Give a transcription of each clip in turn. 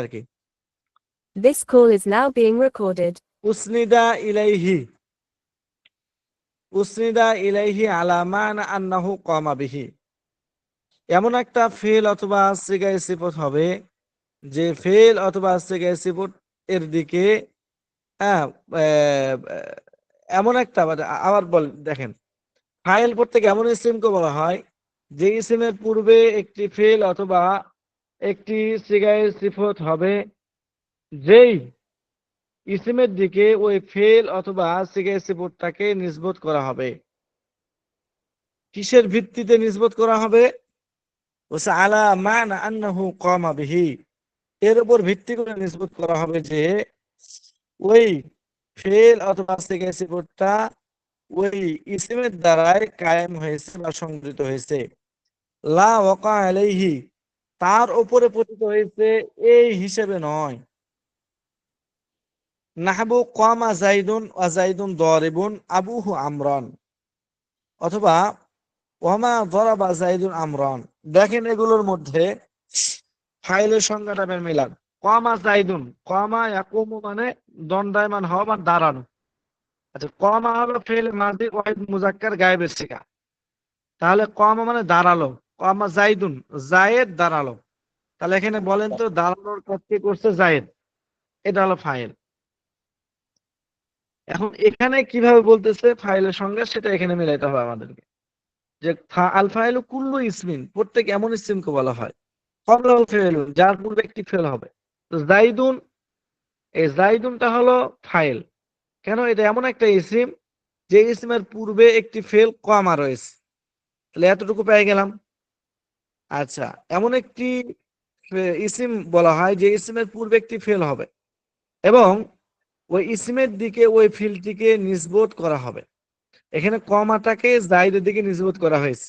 আর কি। This call is now being recorded. উসনিদা ইলাইহি, উসনিদা ইলাইহি আলা মানা আন্নাহু কামা বিহি। এমন একটা ফেল অথবা সিগায় সিফত হবে যে ফেল অথবা সিগায় সিফত এর দিকে হ্যাঁ এমন একটা আবার বল দেখেন, ফাইল প্রত্যেক এমন ইসিমকে বলা হয় যে ইসিমের পূর্বে একটি ফেল অথবা একটি সিগায় সিফত হবে, যেই ইসিমের দিকে ওই ফেল অথবা সিগায় সিফতটাকে নিসবত করা হবে। কিসের ভিত্তিতে নিসবত করা হবে? আলা মানা আন্নাহু কামা বিহি, এর উপর ভিত্তি করে নিসবত করা হবে যে ওই ফেল অথবা সিগায় সিফতটা ওই ইসিমের দ্বারাই কায়েম হয়েছে বা সংগৃহীত হয়েছে। লা ওয়াকা আলাইহি, তার উপরে পতিত হয়েছে এই হিসেবে নয়। নাহবু কামা জাইদুন ওয়া জাইদুন দারিবুন আবুহু আমরান, অথবা ওয়ামা দারাবা জাইদুন আমরান। দেখেন এগুলোর মধ্যে ফাইলের সংজ্ঞাটা মিলান। কামা জাইদুন, কামা ইয়াকুমু মানে দণ্ডায়মান হওয়া বা দাঁড়ানো। আচ্ছা, কামা হলো ফেল মাদি ওয়াহিদ মুজাক্কার গায়েবের সিগা, তাহলে কামা মানে দাঁড়ালো। কামা জাইদুন, জায়েদ দাঁড়ালো। তাহলে এখানে বলেন তো দাঁড়ানোর কাজ কে করছে? জায়েদ। এটা হলো ফাইল। এখন এখানে কিভাবে বলতেছে ফাইলের সঙ্গে, সেটা এখানে মিলাইতে হবে আমাদেরকে। যে আল ফাইলু কুল্লু ইসমিন, প্রত্যেক এমন ইসমিনকে বলা হয় কবলাহু ফেলুন, যার পূর্বে একটি ফেল হবে। তো জাইদুন, এই জাইদুনটা হলো ফাইল। কেন? এটা এমন একটা ইসিম যে ইসিমের পূর্বে একটি ফেল কমা রয়েছে। তাহলে এতটুকু পেয়ে গেলাম। আচ্ছা, এমন একটি ইসিম বলা হয় যে ইসিমের পূর্বে একটি ফেল হবে এবং ওই ইসিমের দিকে ওই ফিলটিকে নিসবত করা হবে। এখানে কমাটাকে জায়েদের দিকে নিসবত করা হয়েছে,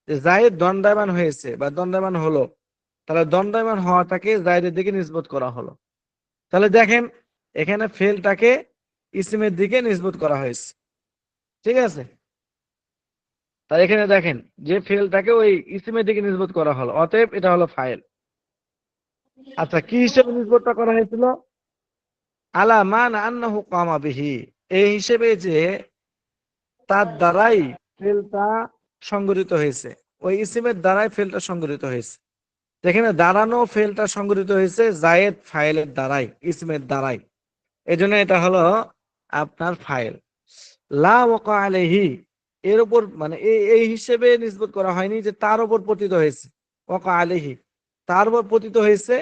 যে জায়েদ দণ্ডায়মান হয়েছে বা দণ্ডায়মান হলো, তাহলে দণ্ডায়মান হওয়াটাকে জায়েদের দিকে নিসবত করা হলো। তাহলে দেখেন এখানে ফেলটাকে ইসিমের দিকে নিসবত করা হয়েছে, ঠিক আছে? তাই এখানে দেখেন যে ফেলটাকে ওই ইসিমের দিকে নিসবত করা হলো, অতএব এটা হলো ফাইল। আচ্ছা, কি হিসেবে নিসবতটা করা হয়েছিল? আলা মান আন্নাহু কামা বিহি, এই হিসেবে যে তার দ্বারাই ফেলটা সংগঠিত হয়েছে, ওই ইসিমের দ্বারাই ফেলটা সংগঠিত হয়েছে। যেখানে দাঁড়ানো ফেলটা সংগঠিত হয়েছে জায়েদ ফাইলের দ্বারাই, ইসিমের দ্বারাই, এজন্য এটা হলো আপনার ফাইল। লা ওয়াকা আলাইহি, এর উপর মানে এই হিসেবে নিসবত করা হয়নি যে তার উপর পতিত হয়েছে। ওয়াকা আলাইহি, তার উপর পতিত হয়েছে,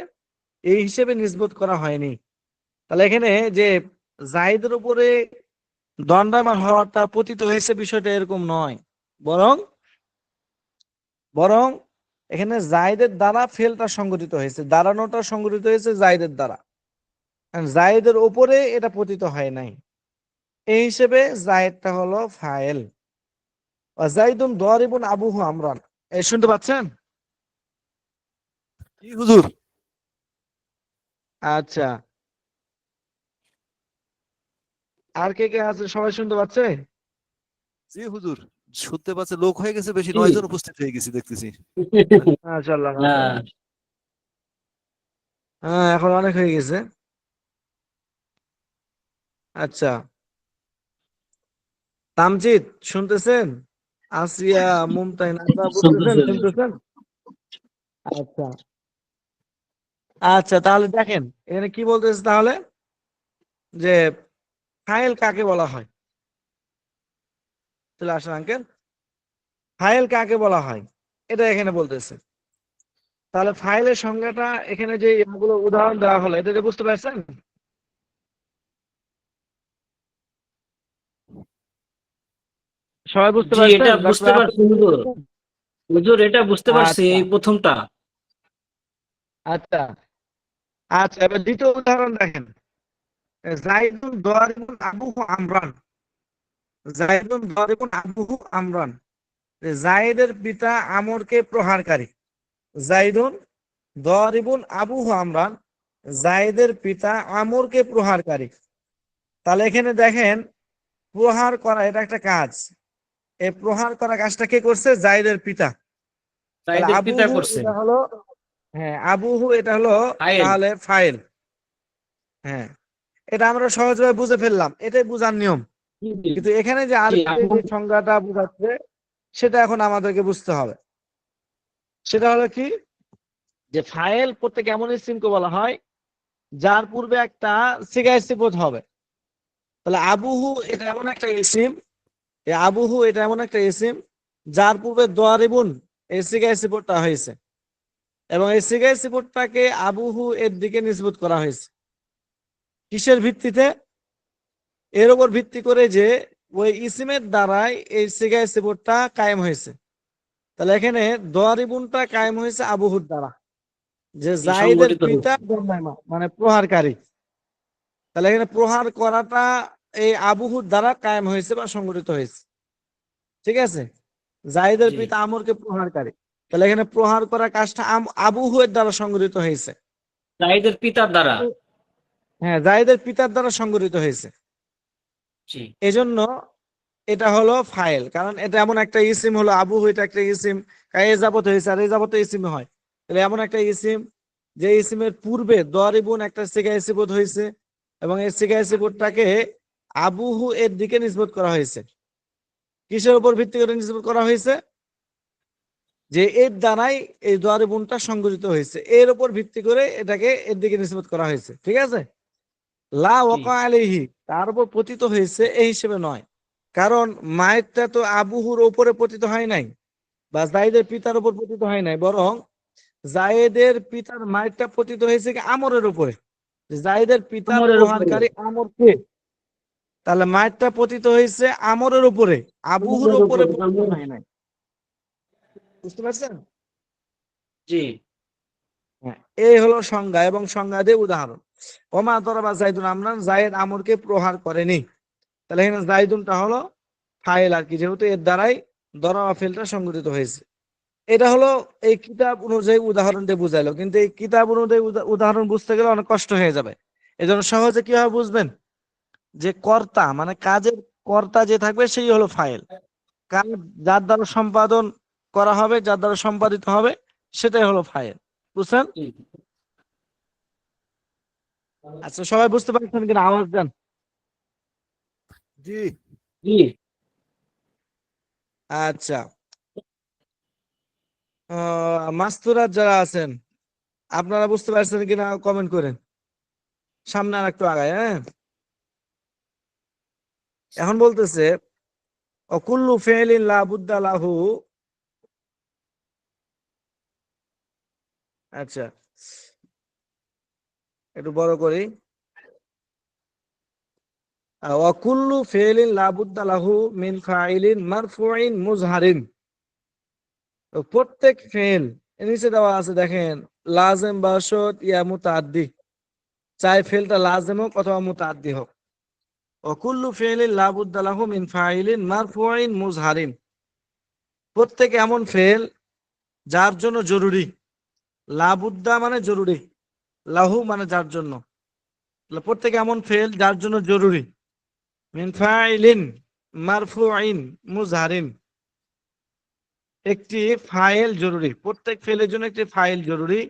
এই হিসেবে নিসবত করা হয়নি। তাহলে এখানে যে জায়েদের উপরে দণ্ডায়মান হওয়াটা পতিত হয়েছে, বিষয়টা এরকম নয়, বরং বরং এখানে জায়েদের দ্বারা ফেলটা সংগঠিত হয়েছে, দাঁড়ানোটা সংগঠিত হয়েছে জায়েদের দ্বারা, জায়েদের উপরে এটা পতিত হয় নাই। এই হিসেবে জায়েদটা হলো ফাইল। জাইদুন দারিবুন আবুহু আমরান, এই শুনতে পাচ্ছেন? জি হুজুর। আচ্ছা, আর কে কে আছে? সবাই শুনতে পাচ্ছে? জি হুজুর, শুনতে পাচ্ছে। লোক হয়ে গেছে বেশি, জি। 9 জন উপস্থিত হয়ে গেছি দেখতেছি। মাশাআল্লাহ, হ্যাঁ, মাশাআল্লাহ। হ্যাঁ, এখন অনেক হয়ে গেছে। আচ্ছা, তামজিদ শুনতেছেন? আসিয়া, মুমতাহিন, আপনারা বুঝতেছেন, শুনতেছি। শুনতেছেন? আচ্ছা আচ্ছা, তাহলে দেখেন এখানে কি বলতেছে তাহলে, যে ফাইল কাকে বলা হয়। চলে আসেন আঙ্কেল, ফাইল কাকে বলা হয় এটা এখানে বলতেছে। তাহলে ফাইলের সংজ্ঞাটা এখানে যে এগুলো উদাহরণ দেওয়া হলো, এটা বুঝতে পারছেন? সবাই বুঝতে জি, পারছেন? এটা ডক্টর বুঝতে আফরোজ পারছি বুঝতে হুজুর। পারছেন? হুজুর, এটা বুঝতে পারছি, আচ্ছা এই প্রথমটা। আচ্ছা আচ্ছা, এবার দ্বিতীয় উদাহরণ দেখেন। জাইদুন দারিবুন আবুহু আমরান, জাইদুন দারিবুন আবুহু আমরান, জায়েদের পিতা আমরকে প্রহারকারী। জাইদুন দারিবুন আবুহু আমরান, জায়েদের পিতা আমরকে প্রহারকারী। তাহলে এখানে দেখেন প্রহার করা এটা একটা কাজ, এই প্রহার করা কাজটা কে করছে? জায়েদের পিতা। তাহলে সাইদের পিতা আবুহু করছে। এটা হলো হ্যাঁ, আবুহু এটা হলো ফাইল। তাহলে ফাইল। হ্যাঁ, এটা আমরা সহজভাবে বুঝে ফেললাম, এটাই বোঝার নিয়ম। জি, কিন্তু এখানে যে জি, আরেকটা যে এখন- সংজ্ঞাটা বোঝাচ্ছে সেটা এখন আমাদেরকে বুঝতে হবে। সেটা হলো কি, যে ফাইল প্রত্যেক এমন ইসিমকে বলা হয় যার পূর্বে একটা সিগা সিফত হবে। তাহলে আবুহু এটা এমন একটা ইসিম, এই আবুহু এটা এমন একটা ইসিম যার পূর্বে দোয়ারিবুন এই সিগা সিফতটা হয়েছে, এবং এই সিগা সিফতটাকে আবুহু এর দিকে নিসবত করা হয়েছে। কিসের ভিত্তিতে? এর উপর ভিত্তি করে যে ওই ইসিমের দ্বারাই এই সিগা সিফতটা কায়েম হয়েছে। তাহলে এখানে দোয়ারিবুনটা কায়েম হয়েছে আবুহুর দ্বারা, যে জি, জায়েদের সংগঠিত পিতা হয়েছে। দন্ডায়মান, মানে প্রহারকারী। তাহলে এখানে প্রহার করাটা এই আবুহুর দ্বারা কায়েম হয়েছে বা সংগঠিত হয়েছে। ঠিক আছে, জায়েদের জি, পিতা আমরকে প্রহারকারী, তাহলে এখানে প্রহার করা কাজটা আবুহু এর দ্বারা সংগঠিত হয়েছে। জাহিদের পিতার দ্বারা। হ্যাঁ, জায়েদের পিতার দ্বারা সংগঠিত হয়েছে। জি, এজন্য এটা হলো ফাইল, কারণ এটা এমন একটা ইসিম হলো আবুহু, এটা একটা ইসিম, এ যাবত হয়েছে আর এ যাবত ইসিম হয়। তাহলে এমন একটা ইসিম যে ইসিমের পূর্বে দরিবুন একটা সিগা ইসিবত হয়েছে, এবং এই সিগা ইসিবতটাকে আবুহু এর দিকে নিসবত করা হয়েছে। কিসের উপর ভিত্তি করে নিসবত করা হয়েছে? যে এর দ্বারাই এই দরিবুনটা সংগঠিত হয়েছে, এর উপর ভিত্তি করে এটাকে এর দিকে নিসবত করা হয়েছে। ঠিক আছে, লা জি, ওয়াকা আলাইহি তার উপর পতিত হয়েছে এই হিসেবে নয়, কারণ মায়েরটা তো আবুহুর উপরে পতিত হয় নাই, বা জায়েদের পিতার উপর পতিত হয় নাই, বরং জায়েদের পিতার মায়েরটা পতিত হয়েছে কি আমরের উপরে। জায়েদের পিতার আমরের উপরে। প্রহারকারী আমর কে? তাহলে মায়েরটা পতিত হয়েছে আমরের উপরে, আবুহুর আমরের উপরে উপরে, পতিত হয় নাই। বুঝতে পারছেন? জি, হ্যাঁ, এই হলো সংজ্ঞা, এবং সংজ্ঞা দিয়ে উদাহরণ। ওমা দরাবা জাইদুন আমরান, জায়েদ আমরকে প্রহার করেনি। তাহলে এখানে জাইদুনটা হলো ফাইল আর কি, যেহেতু এর দ্বারাই দরাবা ফেলটা সংগঠিত হয়েছে। এটা হলো এই কিতাব অনুযায়ী উদাহরণ দিয়ে বুঝাইলো, কিন্তু এই কিতাব অনুযায়ী উদাহরণ বুঝতে গেলে অনেক কষ্ট হয়ে যাবে। এই জন্য সহজে কিভাবে বুঝবেন, যে কর্তা মানে কাজের কর্তা যে থাকবে সেই হলো ফাইল। কাজ যার দ্বারা সম্পাদন করা হবে, যার দ্বারা সম্পাদিত হবে, সেটাই হলো ফাইল। বুঝছেন? জি, আচ্ছা, সবাই বুঝতে পারছেন কিনা আওয়াজ দেন। জি, জি, আচ্ছা, মাস্তুরাত যারা আছেন আপনারা বুঝতে পারছেন কিনা কমেন্ট করেন। সামনে আর একটু আগায়, হ্যাঁ। এখন বলতেছে অকুল্লু ফিইলিন লা বুদ্দা লাহু। আচ্ছা, একটু বড় করি। অকুল্লু ফিইলিন লা বুদ্দা লাহু মিন ফাইলিন মারফুইন মুজহারিন। তো প্রত্যেক ফেল নিচে দেওয়া আছে দেখেন, লাজেম বা শর্ত ইয়া মুতাআদ্দি, চাই ফেলটা লাজেম হোক অথবা মুতাআদ্দি হোক। অকুল্লু ফিইলিন লা বুদ্দা লাহু মিন ফাইলিন মারফুইন মুজহারিন। প্রত্যেক এমন ফেল যার জন্য জরুরি, লাবুদ্দা মানে জরুরি, লাহু মানে যার জন্য। তাহলে প্রত্যেক এমন ফেল যার জন্য জরুরি, মিন ফাইলিন মারফুইন মুজহারিন, একটি ফাইল জরুরি, প্রত্যেক ফেলের জন্য একটি ফাইল জরুরি।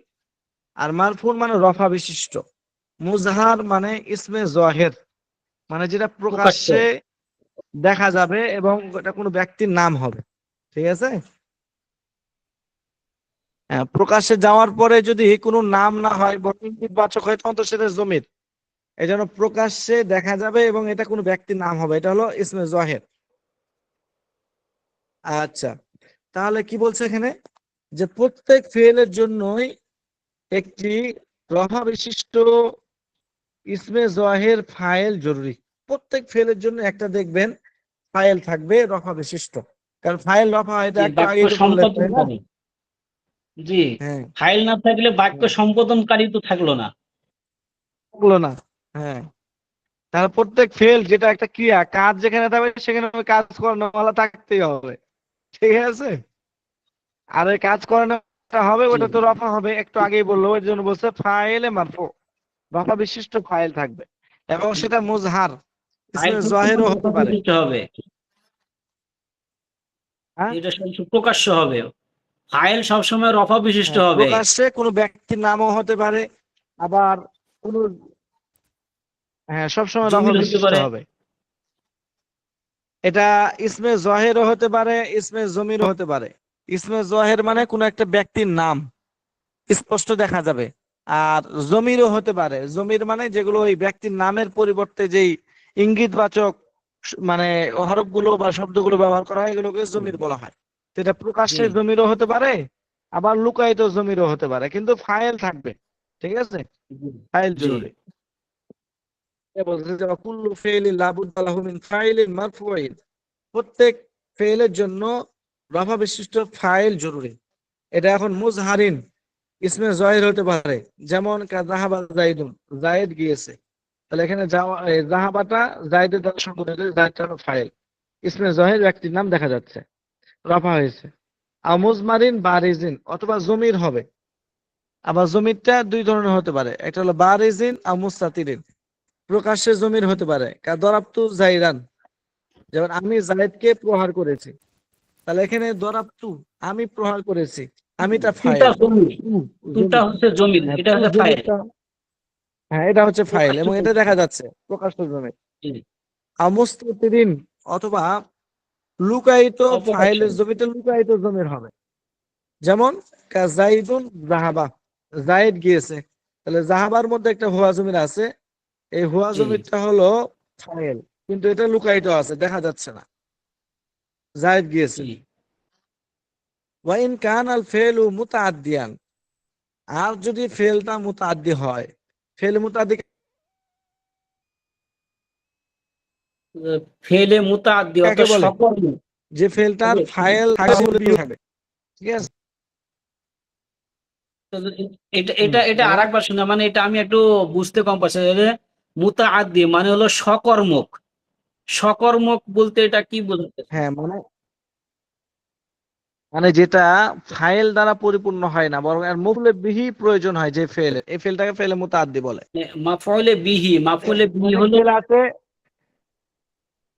আর মারফুন মানে রফা বিশিষ্ট, মুজহার মানে ইসমে জহের, মানে যেটা প্রকাশ্য। প্রকাশ্যে দেখা যাবে এবং এটা কোনো ব্যক্তির নাম হবে। ঠিক আছে, হ্যাঁ, প্রকাশ্যে যাওয়ার পরে যদি কোনো নাম না হয় বরং ইঙ্গিতবাচক হয়, তখন তো সেটা জমির। এই জন্য প্রকাশ্যে দেখা যাবে এবং এটা কোনো ব্যক্তির নাম হবে, এটা হলো ইসমে জহের। আচ্ছা, তাহলে কি বলছে এখানে, যে প্রত্যেক ফেলের জন্যই একটি রফা বিশিষ্ট ইসমে জহের ফাইল জরুরি। প্রত্যেক ফেলের জন্য একটা দেখবেন ফাইল থাকবে রফা বিশিষ্ট, কারণ ফাইল রফা এটা জি, একটু বাক্য আগেই তো বললেন, তাই না? সম্পাদনকারী। জি, হ্যাঁ, ফাইল না থাকলে বাক্য হ্যাঁ, সম্পাদনকারী তো থাকলো না। থাকলো না। হ্যাঁ, তাহলে প্রত্যেক ফেল যেটা একটা ক্রিয়া কাজ যেখানে থাকবে সেখানে ওই কাজ করানোওয়ালা থাকতেই হবে। ঠিক আছে, আর ওই কাজ করানোটা হবে জি, ওটা তো রফা হবে, একটু আগেই বললো, ওই জন্য বলছে ফাইলে মারফু, রফা বিশিষ্ট ফাইল থাকবে, এবং সেটা মুজহার ফাইল ইসমে জহেরও সবসময় হতে পারে। বিশিষ্ট হবে। হ্যাঁ, এটা সবসময় প্রকাশ্য হবে। ফাইল সবসময় রফা বিশিষ্ট হ্যাঁ, হবে। প্রকাশ্যে কোনো ব্যক্তির নামও হতে পারে, আবার কোনো, হ্যাঁ, সবসময় রফা জমির হতে বিশিষ্ট পারে। হবে। এটা ইসমে জহেরও হতে পারে, ইসমে জমিরও হতে পারে। ইসমে জহের মানে কোনো একটা ব্যক্তির নাম স্পষ্ট দেখা যাবে, আর জমিরও হতে পারে। জমির মানে যেগুলো ওই ব্যক্তির নামের পরিবর্তে যেই ইঙ্গিতবাচক মানে হরফগুলো বা শব্দগুলো ব্যবহার করা হয় এগুলোকে জমির বলা হয়। তো এটা প্রকাশ্যে জি জমিরও হতে পারে, আবার লুকায়িত জমিরও হতে পারে, কিন্তু ফাইল থাকবে। ঠিক আছে, জি ফাইল জি জরুরি। এ বলছে যে কুল্লু ফিইলিন লাবুদ্দা লাহু মিন ফাইলিন মারফুইন, প্রত্যেক ফেলের জন্য রফা বিশিষ্ট ফাইল জরুরি। এটা এখন মুজহারিন ইসমে জহির হতে পারে, যেমন জাহাবা জাইদুন, জায়েদ গিয়েছে, তাহলে এখানে জাহাবাটা জায়েদের দ্বারা সংগঠিত, জায়েদটা হলো ফাইল, ইসমে জহির ব্যক্তির নাম দেখা যাচ্ছে, রফা হয়েছে। আর মুজমারিন বারিজিন অথবা জমির হবে। আবার জমিরটা দুই ধরনের হতে পারে, একটা হলো বারিজিন আর মুস্তাতিরিন। প্রকাশ্যে জমির হতে পারে, দরাবতু জাইরান, যেমন আমি জায়েদকে প্রহার করেছি, তাহলে এখানে দরাবতু আমি প্রহার করেছি, আমিটা তুটা ফাইল, জমির, তুটা জমির। হচ্ছে জমির, হ্যাঁ, এটা হচ্ছে ফাইল। জমিরটা, হ্যাঁ, এটা হচ্ছে ফাইল প্রকাশ্য এবং এটা জমির। দেখা যাচ্ছে প্রকাশ্য জমির। জি, মুস্তাতিরিন অথবা লুকায়িত, অপ্রকাশ্য। ফাইলের জমিতে লুকায়িত জমির হবে, যেমন জাইদুন জাহাবা, জায়েদ গিয়েছে, তাহলে জাহাবার মধ্যে একটা হুয়া জমির আছে, এই হুয়া জি জমিরটা হলো ফাইল, কিন্তু এটা লুকায়িত আছে, দেখা যাচ্ছে না, জায়েদ গিয়েছে। জি ওয়াইন কান আল ফেলু মুতাআদ্দিয়ান, আর যদি ফেলটা মুতাআদ্দি হয়, ফেল মুতাআদ্দি ফেলে মুতাআদ্দি কাকে অর্থাৎ বলে? সকর্ম যে ফেলটার হবে। ফাইল থাকবে বলে থাকবে। ঠিক আছে, এটা এটা এটা বলো। আরেকবার শোনা, মানে এটা আমি একটু বুঝতে কম পারছি। মুতাআদ্দি মানে হলো সকর্মক। সকর্মক বলতে এটা কি বোঝাচ্ছে? হ্যাঁ, মানে মানে যেটা ফাইল দ্বারা পরিপূর্ণ হয় না, বরং এর মফুলে বিহি প্রয়োজন হয়, যে ফেল, এই ফেলটাকে ফেলে মুতাআদ্দি বলে। মাফউলে বিহি, মাফউলে বিহি অনেক হলো ফেল আছে,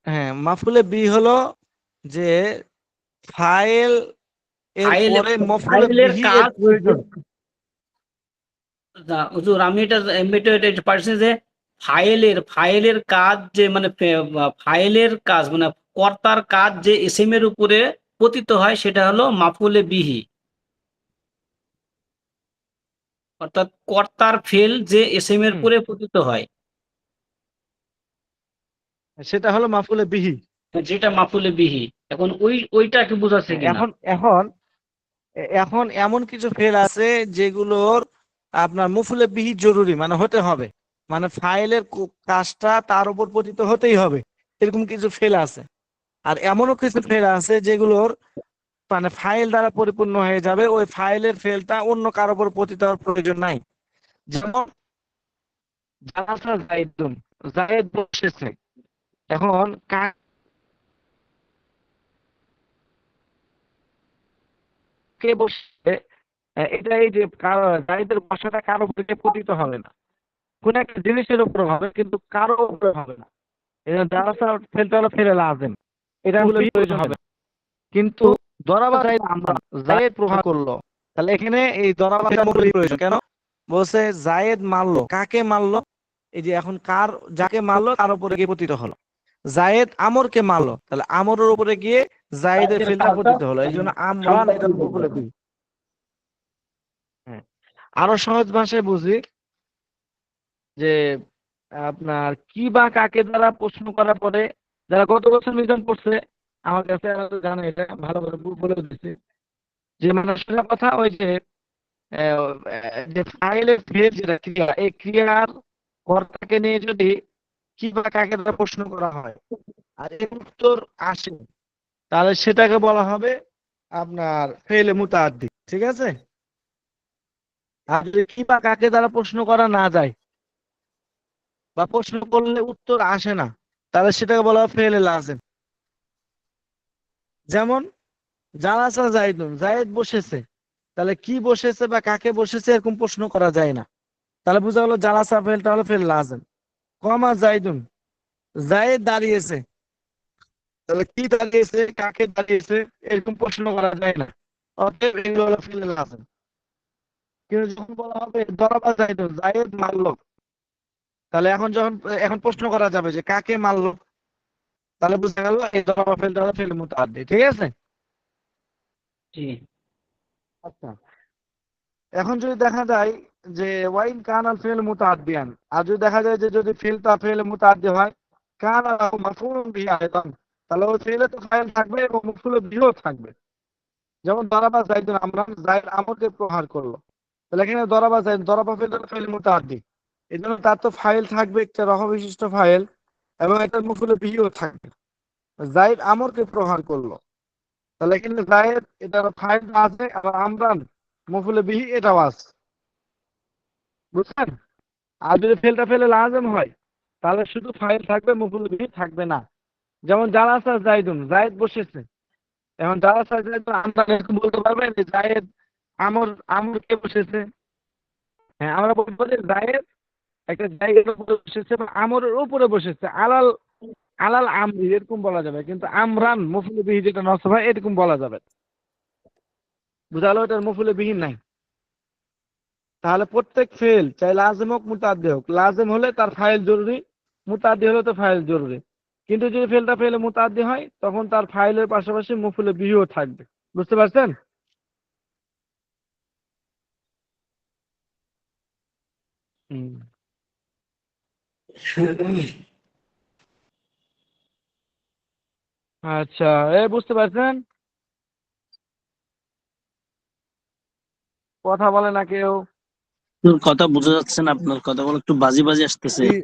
হ্যাঁ, মাফুলে বি হলো যে ফাইল এর ফাইল, পরে মফুলে ফাইলের বিহি এর কাজ যে, প্রয়োজন। না হুজুর আমি এটা পারছি যে ফাইলের কাজ যে মানে ফাইলের কাজ মানে কর্তার কাজ যে এসএম এর উপরে পতিত হয় সেটা হলো মাফউলে বিহি, অর্থাৎ কর্তার ফেল যে এসএম এর হুম, উপরে পতিত হয়, সেটা হলো মাফুলে বিহি। যেটা মাফউলে বিহি। এখন ওইটাকে বোঝাচ্ছে কিনা? এখন এখন এখন এমন কিছু ফেল আছে যেগুলোর আপনার মফুলে বিহি জরুরি, মানে হতে হবে, মানে ফাইলের কাজটা তার উপর পতিত হতেই হবে, এরকম কিছু ফেল আছে। আর এমনও কিছু ফেল আছে যেগুলোর মানে ফাইল দ্বারা পরিপূর্ণ হয়ে যাবে, ওই ফাইলের ফেলটা অন্য কারোর উপর পতিত হওয়ার প্রয়োজন নাই। যেমন জালাসা জাইদুন, জায়েদ বসেছে, এখন কাকে বসে, এটা এই যে জায়েদের বসাটা কারো উপরে পতিত হবে না, কোন একটা জিনিসের উপর হবে, কিন্তু কারো উপরে হবে না। এটা জালাসা ফেলতে হলে ফেলে লাজেম, এটা হলো প্রয়োজন হবে না। কিন্তু দরাবা জায়েদ, আমরা জায়েদ প্রভাব করলো, তাহলে এখানে এই দরাবা মৌলিক প্রয়োজন কেন? বলছে জায়েদ মারলো, কাকে মারলো? এই যে এখন কার, যাকে মারলো তার উপরে গিয়ে পতিত হলো। জায়েদ আমরকে মারলো, তাহলে আমরের উপরে গিয়ে জায়েদের ফাইলের ফেলটা কাজটা পতিত হলো, এই জন্য আমরান এটা সম্পূর্ণ বলে দিই। হ্যাঁ, আরো সহজ ভাষায় বুঝি যে আপনার কি বা কাকে দ্বারা প্রশ্ন করার পরে, যারা গত বছর মিজান পড়ছে আমার কাছে জানে, এটা ভালো করে বলে দিচ্ছে, যে মানে সোজা কথা ওই যে যে ফাইলের ফেজ যেটা ক্রিয়া, এই ক্রিয়ার কর্তাকে নিয়ে যদি কি বা কাকে দ্বারা প্রশ্ন করা হয় আর এর উত্তর আসে, তাহলে সেটাকে বলা হবে আপনার ফেলে মুতাআদ্দি। ঠিক আছে, আর যদি কি বা কাকে দ্বারা প্রশ্ন করা না যায় বা প্রশ্ন করলে উত্তর আসে না, তাহলে সেটাকে বলা হবে ফেলে লাজেম। যেমন জালাসা জাইদুন, জায়েদ বসেছে, তাহলে কি বসেছে বা কাকে বসেছে এরকম প্রশ্ন করা যায় না, তাহলে বোঝা গেল জালাসা ফেলটা হলো ফেল লাজেম। কমা জাইদুন, জায়েদ দাঁড়িয়েছে, তাহলে কি দাঁড়িয়েছে কাকে দাঁড়িয়েছে এরকম প্রশ্ন করা যায় না, অতএব এগুলো হলো ফেলে লাজেম। কিন্তু যখন বলা হবে দরাবা জাইদুন, জায়েদ মারলো, তাহলে এখন প্রশ্ন করা যাবে যে কাকে মারলো, তাহলে বুঝা গেল এই দরাবা ফেলটা হলো ফেল মুতাআদ্দি। ঠিক আছে? জি। আচ্ছা, এখন যদি দেখা যায় যে ওয়াইন কানাল ফেল মুতাআদ্দিয়ান, আর যদি দেখা যায় যে যদি ফেলটা ফেল মুতাআদ্দি হয়, কানা লাহু মাফউলুন বিহি আইদান, তাহলে ওই ফেলে তো ফাইল থাকবে এবং মফউল বিহিও থাকবে। যেমন দরাবা জাইদুন আমরান, জাইদ আমরকে প্রহার করলো, তাহলে এখানে দরাবা জাইদ, দরাবা ফেলটা ফেল মুতাআদ্দি, এই জন্য তার তো ফাইল থাকবে, একটা রহ বিশিষ্ট ফাইল, এবং একটা মফউল বিহিও থাকবে। জাইদ আমরকে প্রহার করলো, তাহলে এখানে জায়েদ এটার ফাইল আছে, আর আমরান মফুলে বিহি এটাও আছে। বুঝছেন? আর যদি ফেলটা ফেলে লাজেম হয়, তাহলে শুধু ফাইল থাকবে, মফুলে বিহি থাকবে না। যেমন জালাসা জাইদুন, জায়েদ বসেছে। এখন জালাসা জাইদুন আমরান এরকম বলতে পারবেন যে জায়েদ আমর, আমর কে বসেছে? হ্যাঁ, আমরা বলবো যে জায়েদ একটা জায়গার উপরে বসেছে এবং আমরের উপরে বসেছে, আলাল আলাল আমরি এরকম বলা যাবে, কিন্তু আমরান মফুলে বিহি যেটা নসব হয় এরকম বলা যাবে। বুঝালো এটার মফুলে বিহীন নাই। তাহলে প্রত্যেক ফেল চাই লাজেম হোক মুতাদ্দি হোক, লাজেম হলে তার ফাইল জরুরি, মুতাদ্দি হলে তো ফাইল জরুরি। কিন্তু যদি ফেলটা ফেলে মুতাদ্দি হয়, তখন তার ফাইলের পাশাপাশি মফুলে বিহিও থাকবে। বুঝতে পারছেন? হুম। আচ্ছা, বুঝতে পারছেন? কথা বলে না কেউ? তোর কথা বোঝা যাচ্ছে না, আপনার কথাগুলো একটু বাজি বাজি আসতেছে। জি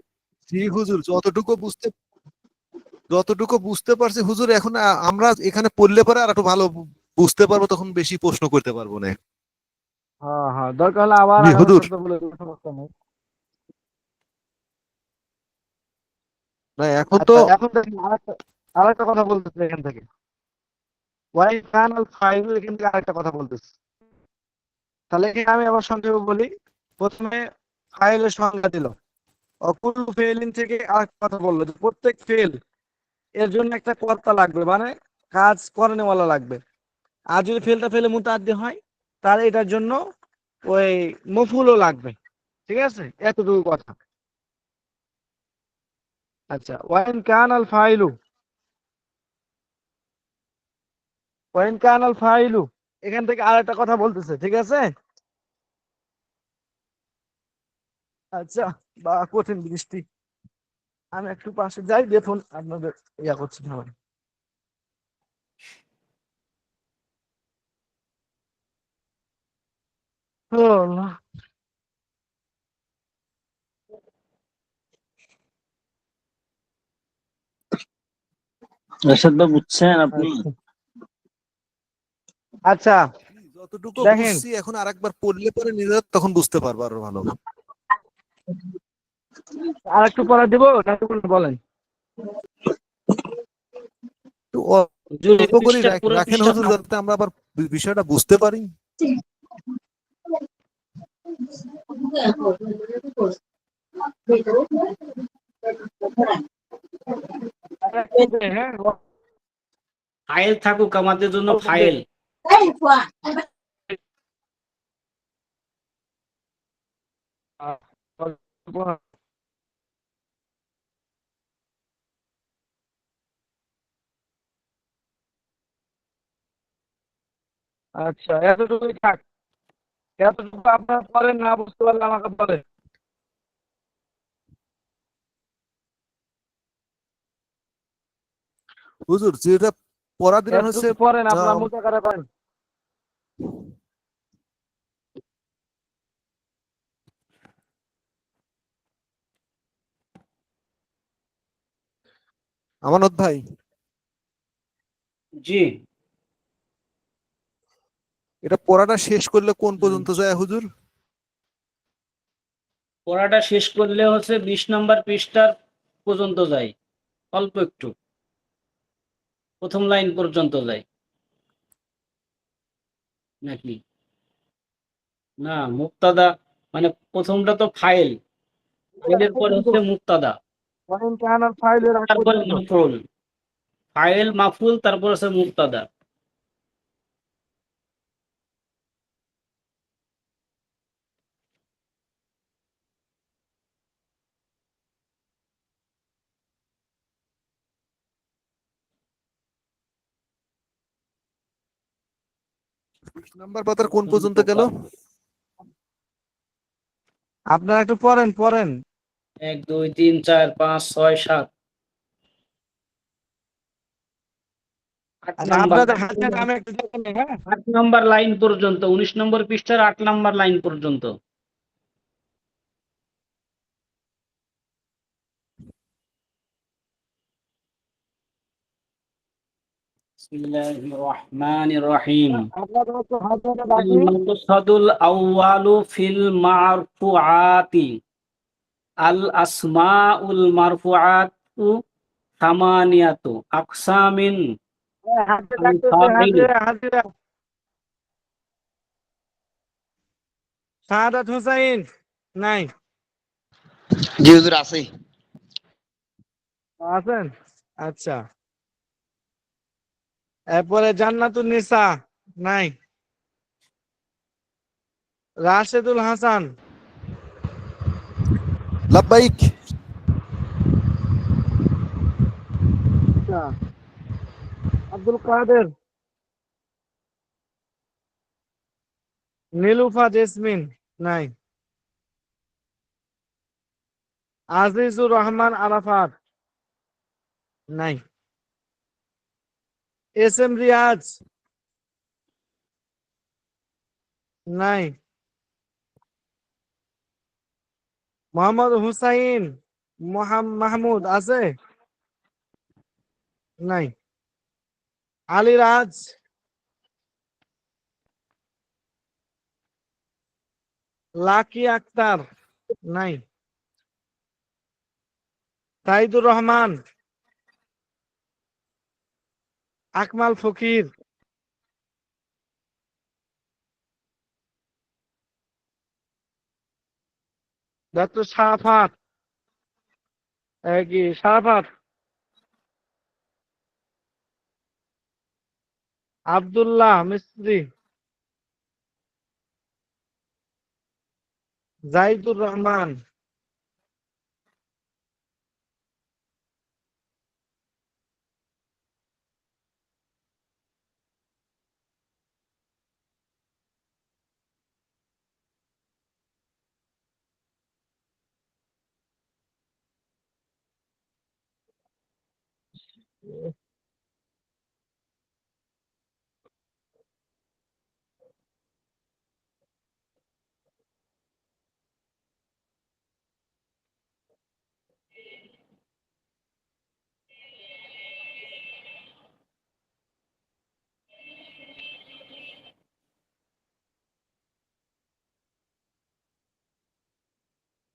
জি হুজুর, যতটুকু বুঝতে পারছি হুজুর, এখন আমরা এখানে পড়লে পরে আর একটু ভালো বুঝতে পারবো, তখন বেশি প্রশ্ন করতে পারবো না। হ্যাঁ হ্যাঁ, দরকার হলে আবার জি আগামী হুজুর। সপ্তাহে বলে দেব, সমস্যা নেই। না এখন তো আচ্ছা, এখন দেখুন আরেকটা কথা বলতেছে এখান থেকে, ওয়াই ফাইনাল ফাইল, এখান থেকে আরেকটা কথা বলতেছে। তাহলে এখানে আমি আবার সংক্ষেপে বলি। প্রথমে ফাইলের সংজ্ঞা দিল, অকুল্লু ফেলিন থেকে আরেকটা কথা বললো যে প্রত্যেক ফেল এর জন্য একটা কর্তা লাগবে, মানে কাজ করানোওয়ালা লাগবে। আর যদি ফেলটা ফেলে মুতাদ্দি হয়, তাহলে এটার জন্য ওই মফুলও লাগবে। ঠিক আছে? এতটুকু কথা। আচ্ছা, ওয়াইন কানাল ফাইলু, এখান থেকে আরেকটা কথা বলতেছে। ঠিক আছে? আচ্ছা, বা কঠিন বৃষ্টি, আমি একটু পাশে যাই, দেখুন আপনাদের ইয়া করছি সবাই। ও আল্লাহ। এরশাদ ভাই বুঝছেন আপনি? আচ্ছা আচ্ছা, যতটুকু দেখেন বুঝছি, এখন আরেকবার পড়লে পরে নিজে তখন বুঝতে পারবো আরো ভালো। আর একটু পরে দিব নাকি বলেন? তো যদি অল্প করে পৃষ্ঠা, পুরো রাখেন পৃষ্ঠা হুজুর, যাতে আমরা আবার বিষয়টা বুঝতে পারি। হ্যাঁ, ফাইল থাকুক আমাদের জন্য, অল্প ফাইল। আচ্ছা, এতটুকুই থাক। এতটুকু আপনার পরে না বুঝতে পারলে আমাকে বলেন। হুজুর যেটা পড়া দিলেন হচ্ছে এতটুকু পড়েন, আপনার আহ, মুজাকারা করেন। আমানত ভাই, জি। এটা পড়াটা শেষ করলে কোন পর্যন্ত যায় হুজুর? পড়াটা শেষ করলে হচ্ছে 20 নম্বর পৃষ্ঠার পর্যন্ত যাই, অল্প একটু, প্রথম লাইন পর্যন্ত যাই নাকি? না, মুক্তাদা মানে প্রথমটা তো ফাইল, ফাইলের পরে হচ্ছে মুক্তাদা, ওয়াইন কানাল ফাইলের আগ তারপরে পর্যন্ত। মাফুল, ফাইল মাফুল, তারপর হচ্ছে মুক্তাদা। নাম্বার পাতার কোন পর্যন্ত গেল? আপনারা একটু পড়েন পড়েন। 1 2 3 4 5 6 7 8 আচ্ছা নাম্বার আপনাদের হাতে নামে একটু দেখেন, হ্যাঁ 8 নাম্বার লাইন পর্যন্ত, 19 নম্বর পৃষ্ঠার 8 নাম্বার লাইন পর্যন্ত। বিসমিল্লাহির রহমানির রহিম। আপনাদের একটু হাতে বাকি। আল-মাকসাদুল আউয়ালু ফিল মারফুআতি। আল আসমাউল মারফুআতু সামানিয়াতু আকসামিন। হাতে আল ডাকতেছে, ফাইল। হাজিরা সাহাদাত হোসাইন নাই জি হুজুর আছে। আছেন? আচ্ছা, এরপরে জান্নাতুন নিসা নাই, রাশেদুল হাসান, লাব্বাইক। আচ্ছা, আব্দুল কাদের, নীলুফা জেসমিন নাই, আজিজুর রহমান আরাফাত নাই, এস এম রিয়াজ নাই, মোহাম্মদ হুসাইন মাহমুদ আছে নাই, আলিরাজ, লাকি আক্তার নাই, সাইদুর রহমান, আকমাল ফকির, ডক্টর সারাফাত, কি সারাফাত, আব্দুল্লাহ মিস্ত্রি, জাহিদুর রহমান,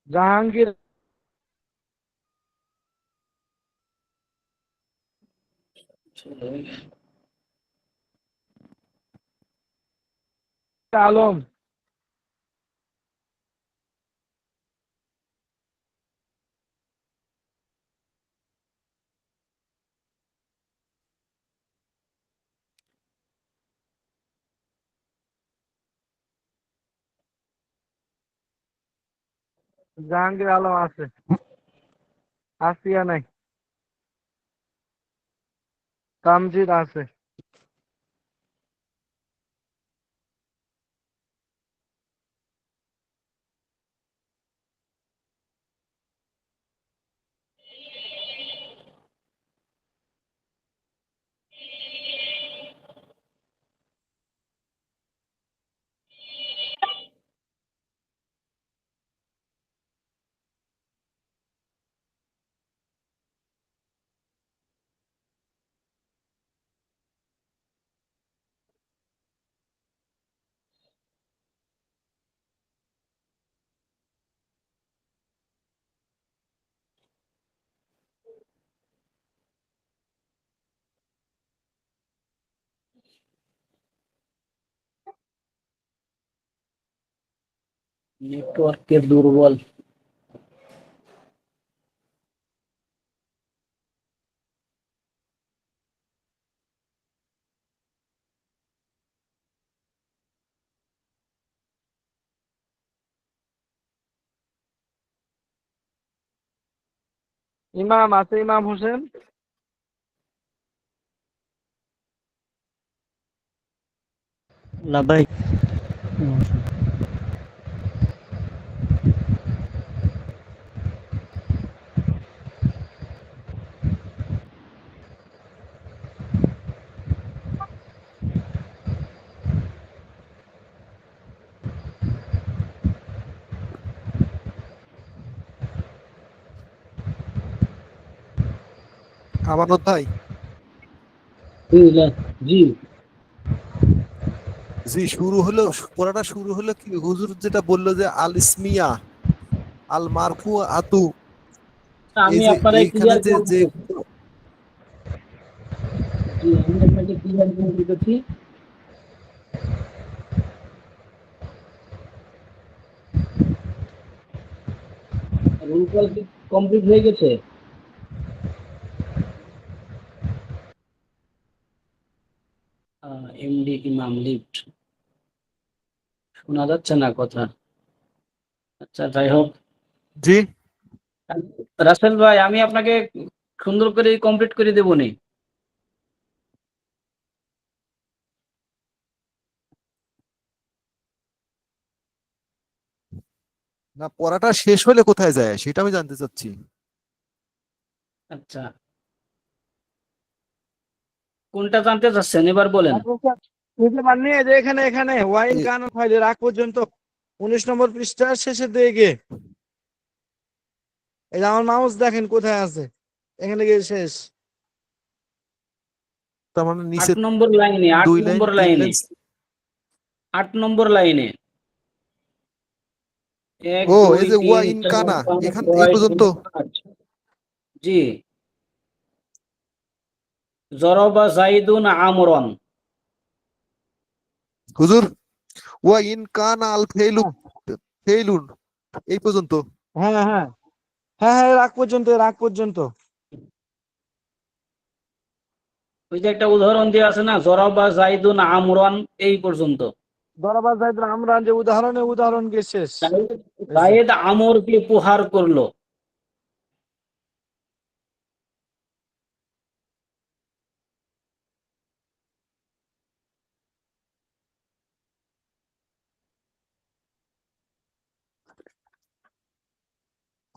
জাহাঙ্গীর আলম, জাহাঙ্গীর আলম আছে, আসিয়া নাই, তামজিদ আছে, নেটওয়ার্কের দুর্বল। ইমাম আছে, ইমাম হোসেন, না ভাই আমানত ভাই, জি জি শুরু হলো, পড়াটা শুরু হলো কি হুজুর যেটা বললো যে আল ইসমিয়া আল মারফু আতু, এই আমি যে আপনারা এইখানে ক্লিয়ার যে যে জি আমি আপনাকে ক্লিয়ার করে দিতেছি। রোল কল কি কমপ্লিট হয়ে গেছে? এমডি ইমাম লিফট শোনা যাচ্ছে না কথা। আচ্ছা যাই হোক, জি রাসেল ভাই আমি আপনাকে সুন্দর করে কমপ্লিট করে দেবো নি। না, পড়াটা শেষ হলে কোথায় যায় সেটা আমি জানতে চাচ্ছি। আচ্ছা কোনটা জানতে চাচ্ছেন এবার বলেন। বুঝতে পারনি? এই যে এখানে এখানে ওয়াইন এ- কান ফাইলের আগ পর্যন্ত 19 নম্বর পৃষ্ঠার শেষের দিকে, এই যে আমার মাউস দেখেন কোথায় আছে, এখানে গিয়ে শেষ। তার মানে নিচে 8 নম্বর লাইনে, আট 2 লাইন নম্বর 3 লাইনে, লাইন। 8 নম্বর লাইনে, 1 ও 2 এই যে 3 ওয়া ইন 4 কানা 5 এখান এই 6 পর্যন্ত। 7 8। জি জরবা জাইদুন আমরন। হুজুর ওয়া ইন কানা আল ফেইলু হ্যাঁ ফেইলুন এই পর্যন্ত। হ্যাঁ হ্যাঁ হ্যাঁ হ্যাঁ, এর আগ পর্যন্ত, এর আগ পর্যন্ত। ওই যে একটা উদাহরণ দেওয়া আছে না, জরবা জাইদুন আমরন, এই পর্যন্ত। দরবার জায়দ আমরা যে উদাহরণ গিয়ে শেষ হয়েছে। জায়েদ আমরকে প্রহার করলো।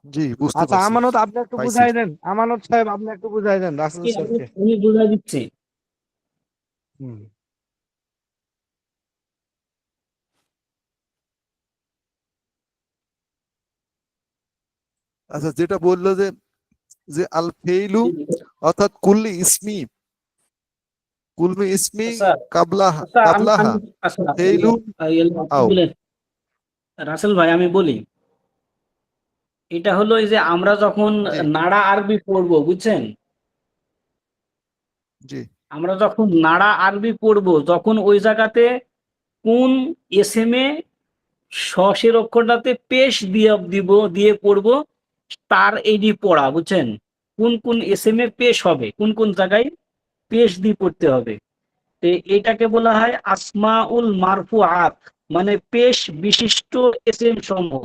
জি বুঝতে আচ্ছা পারছি, আমানত আপনি একটু পাইছি। বুঝাই দেন, আমানত সাহেব আপনি একটু বুঝাই দেন রাসেল কি স্যারকে। আমি বুঝাই দিচ্ছি। হুম। আচ্ছা যেটা বললো যে যে আল ফেইলু অর্থাৎ কুলমি ইসমি আচ্ছা কাবলাহা আচ্ছা আমি কাবলাহা আমি আচ্ছা ফেইলু আও। রাসেল ভাই আমি বলি, এটা হলো এই যে আমরা যখন জি নাড়া আরবি পড়বো বুঝছেন, জি আমরা যখন নাড়া আরবি পড়বো যখন ওই জায়গাতে কোন এসএমএ শসের অক্ষরটাতে পেশ দিয়ে পড়বো, তার এডি পড়া বুঝছেন, কোন কোন এসএমএ পেশ হবে, কোন কোন জায়গায় পেশ দিয়ে পড়তে হবে। তো এটাকে বলা হয় আসমাউল মারফুআত, মানে পেশ বিশিষ্ট এসএম সমূহ,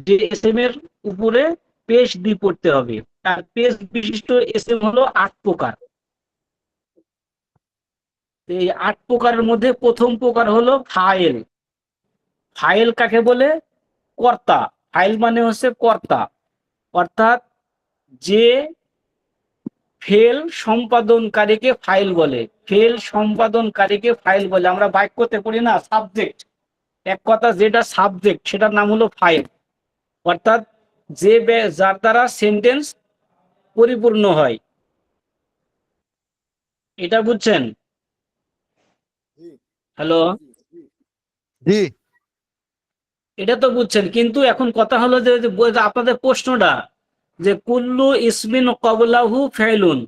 যে এসএম এর উপরে পেশ দিয়ে পড়তে হবে। আর পেশ বিশিষ্ট এসএম হলো 8 প্রকার। তো এই 8 প্রকারের মধ্যে প্রথম প্রকার হলো ফাইল। ফাইল কাকে বলে? কর্তা। ফাইল মানে হচ্ছে কর্তা, অর্থাৎ যে ফেল সম্পাদনকারীকে ফাইল বলে। ফেল সম্পাদনকারীকে ফাইল বলে। আমরা বাক্যতে পড়ি না সাবজেক্ট, এক কথা যেটা সাবজেক্ট সেটার নাম হলো ফাইল, অর্থাৎ যে যার দ্বারা সেন্টেন্স পরিপূর্ণ হয়। এটা বুঝছেন? হ্যালো, জি এটা তো বুঝছেন, কিন্তু এখন কথা হলো যে যে আপনাদের প্রশ্নটা যে কুল্লু ইসমিন কবলাহু ফেলুন,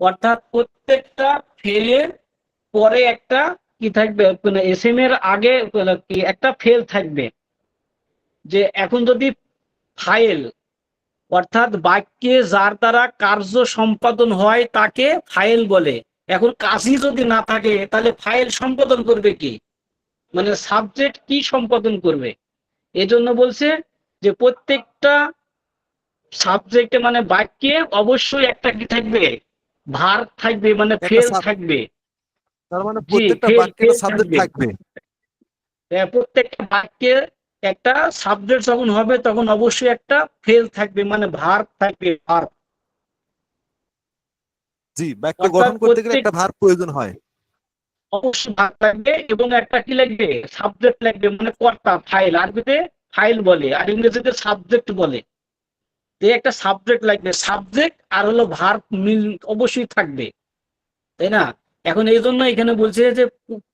অর্থাৎ প্রত্যেকটা ফেলের পরে একটা কি থাকবে, মানে এসএম এর আগে কি একটা ফেল থাকবে। যে এখন যদি ফাইল অর্থাৎ বাক্যে যার দ্বারা কার্য সম্পাদন হয় তাকে ফাইল বলে। এখন কাজই যদি না থাকে তাহলে ফাইল সম্পাদন করবে কি, মানে সাবজেক্ট কি সম্পাদন করবে? এজন্য বলছে যে প্রত্যেকটা সাবজেক্টে মানে বাক্যে অবশ্যই একটা কি থাকবে, ভার্ব থাকবে, মানে একটা ফেল থাকবে। তার মানে জি, প্রত্যেকটা ফেল বাক্যে ফেল একটা সাবজেক্ট থাকবে। থাকবে। প্রত্যেকটা বাক্যে একটা সাবজেক্ট যখন হবে তখন অবশ্যই একটা ফেল থাকবে, মানে ভার্ব থাকবে, ভার্ব। জি, বাক্য অর্থাৎ গঠন করতে গেলে প্রত্যেক একটা ভার্ব প্রয়োজন হয়। অবশ্যই ভাগ লাগবে এবং একটা কি লাগবে, সাবজেক্ট লাগবে, মানে কর্তা, ফাইল। আরবিতে ফাইল বলে আর ইংরেজিতে সাবজেক্ট বলে। তো একটা সাবজেক্ট লাগবে, সাবজেক্ট আর হলো ভার্ব মিল অবশ্যই থাকবে, তাই না? এখন এই জন্য এখানে বলছে যে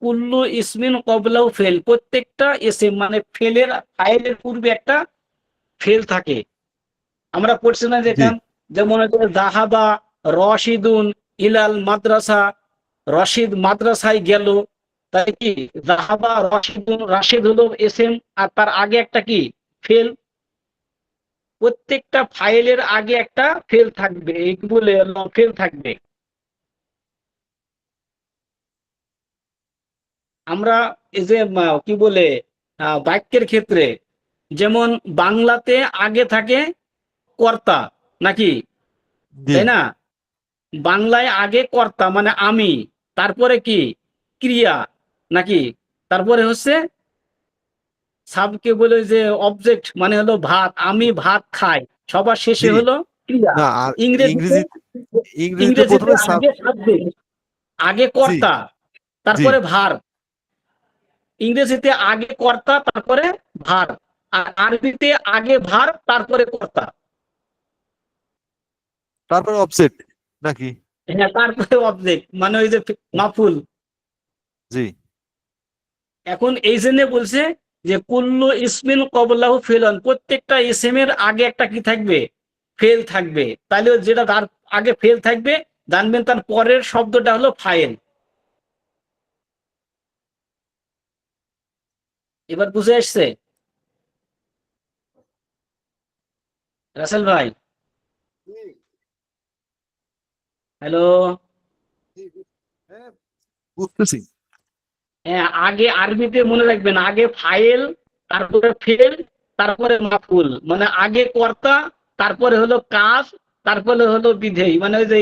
কুল্লু ইসমিন কবলাউ ফেল, প্রত্যেকটা এসে মানে ফেলের, ফাইলের পূর্বে একটা ফেল থাকে। আমরা পড়ছি না জি, যেখান, যেমন হচ্ছে জাহাবা রশিদুন ইলাল মাদ্রাসা, রশিদ মাদ্রাসায় গেল, তাই কি জাহাবা রশিদুন, রাশিদ হলো এসএম আর তার আগে একটা কি ফেল। প্রত্যেকটা ফাইলের আগে একটা ফেল থাকবে, এই কি বলে ফেল থাকবে। আমরা এই যে কি বলে বাক্যের ক্ষেত্রে যেমন বাংলাতে আগে থাকে কর্তা, নাকি, জি, তাই না? বাংলায় আগে কর্তা মানে আমি, তারপরে কি ক্রিয়া, নাকি, তারপরে হচ্ছে সাবকে বলে যে অবজেক্ট মানে হলো ভাত, আমি ভাত খাই, সবার শেষে জি। হলো ক্রিয়া। না, আর ইংরেজিতে, ইংরেজিতে ইংরেজিতে প্রথমে আগে সাবজেক্ট, আগে জি, কর্তা, জি। তারপরে ভার্ব। ইংরেজিতে আগে কর্তা তারপরে ভার্ব, আর আরবিতে আগে ভার্ব তারপরে কর্তা। তারপরে অবজেক্ট নাকি? হ্যাঁ, তারপরে অবজেক্ট মানে ওই যে মাফুল। জি, এখন এই জন্য বলছে যে কুল্লু ইসমিন কবলাহু ফেলন, প্রত্যেকটা ইসমের আগে একটা কি থাকবে, ফেল থাকবে। তাহলে যেটা তার আগে ফেল থাকবে জানবেন তার পরের শব্দটা হলো ফাইল। এবার বুঝে আসছে রাসেল ভাই? হ্যালো? হ্যাঁ, বুঝতেছি। হ্যাঁ, আগে আরবিতে মনে রাখবেন, আগে ফাইল, তারপরে ফেল, তারপরে মাফুল, মানে আগে কর্তা, তারপরে হলো কাজ, তারপরে হলো বিধেয়, মানে ওই যে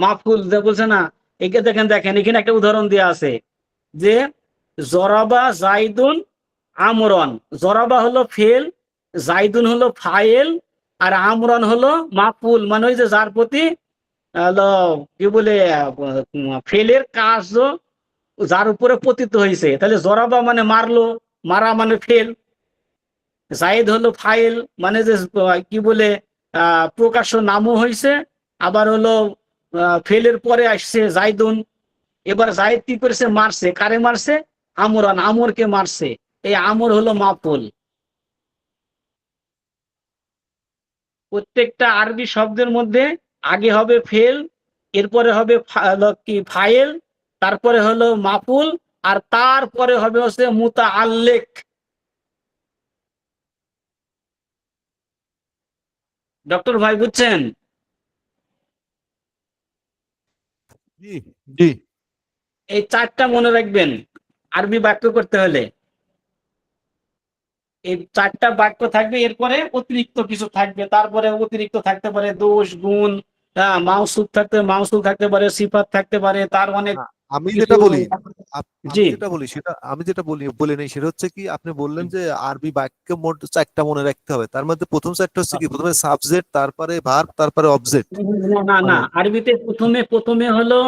মাফুল যে বলছে না। একে দেখেন, দেখেন এখানে একটা উদাহরণ দেওয়া আছে যে জরাবা জাইদুন আমরন। জরাবা হলো ফেল, জাইদুন হলো ফাইল, আর আমরন হলো মাফুল, মানে ওই যে যার প্রতি হলো কি বলে ফেলের কাজ যার উপরে পতিত হয়েছে। তাহলে জরাবা মানে মারলো, মারা মানে ফেল। জায়েদ হলো ফাইল, মানে যে কি বলে প্রকাশ্য নামও হয়েছে, আবার হলো ফেলের পরে আসছে জাইদুন। এবার জায়েদ কি করেছে, মারছে, কারে মারছে, আমরান, আমরকে মারছে। এই আমর হলো মাফুল। প্রত্যেকটা আরবি শব্দের মধ্যে আগে হবে ফেল, এরপরে হবে কি ফাইল, তারপরে হলো মাফুল, আর তারপরে হবে হচ্ছে মুতাআল্লিক। ডক্টর ভাই বুঝছেন? জি, জি। এই চারটা মনে রাখবেন আরবি বাক্য করতে হলে। এই চারটা বাক্য থাকবে, এরপরে অতিরিক্ত কিছু থাকবে, তারপরে অতিরিক্ত থাকতে পারে দোষ গুণ, মাউসুফ থাকতে, মাউসুল থাকতে পারে, সিফাত থাকতে পারে, তার অনেক না, আমি কিছু। যেটা বলি, আমি জি, যেটা বলি সেটা, আমি যেটা বলে নেই সেটা হচ্ছে কি, আপনি বললেন যে আরবি বাক্য মোট চারটা মনে রাখতে হবে। তার মধ্যে প্রথম চারটা হচ্ছে কি, প্রথমে সাবজেক্ট, তারপরে ভার্ব, তারপরে অবজেক্ট। না না না, মানে আরবিতে প্রথমে প্রথমে হলো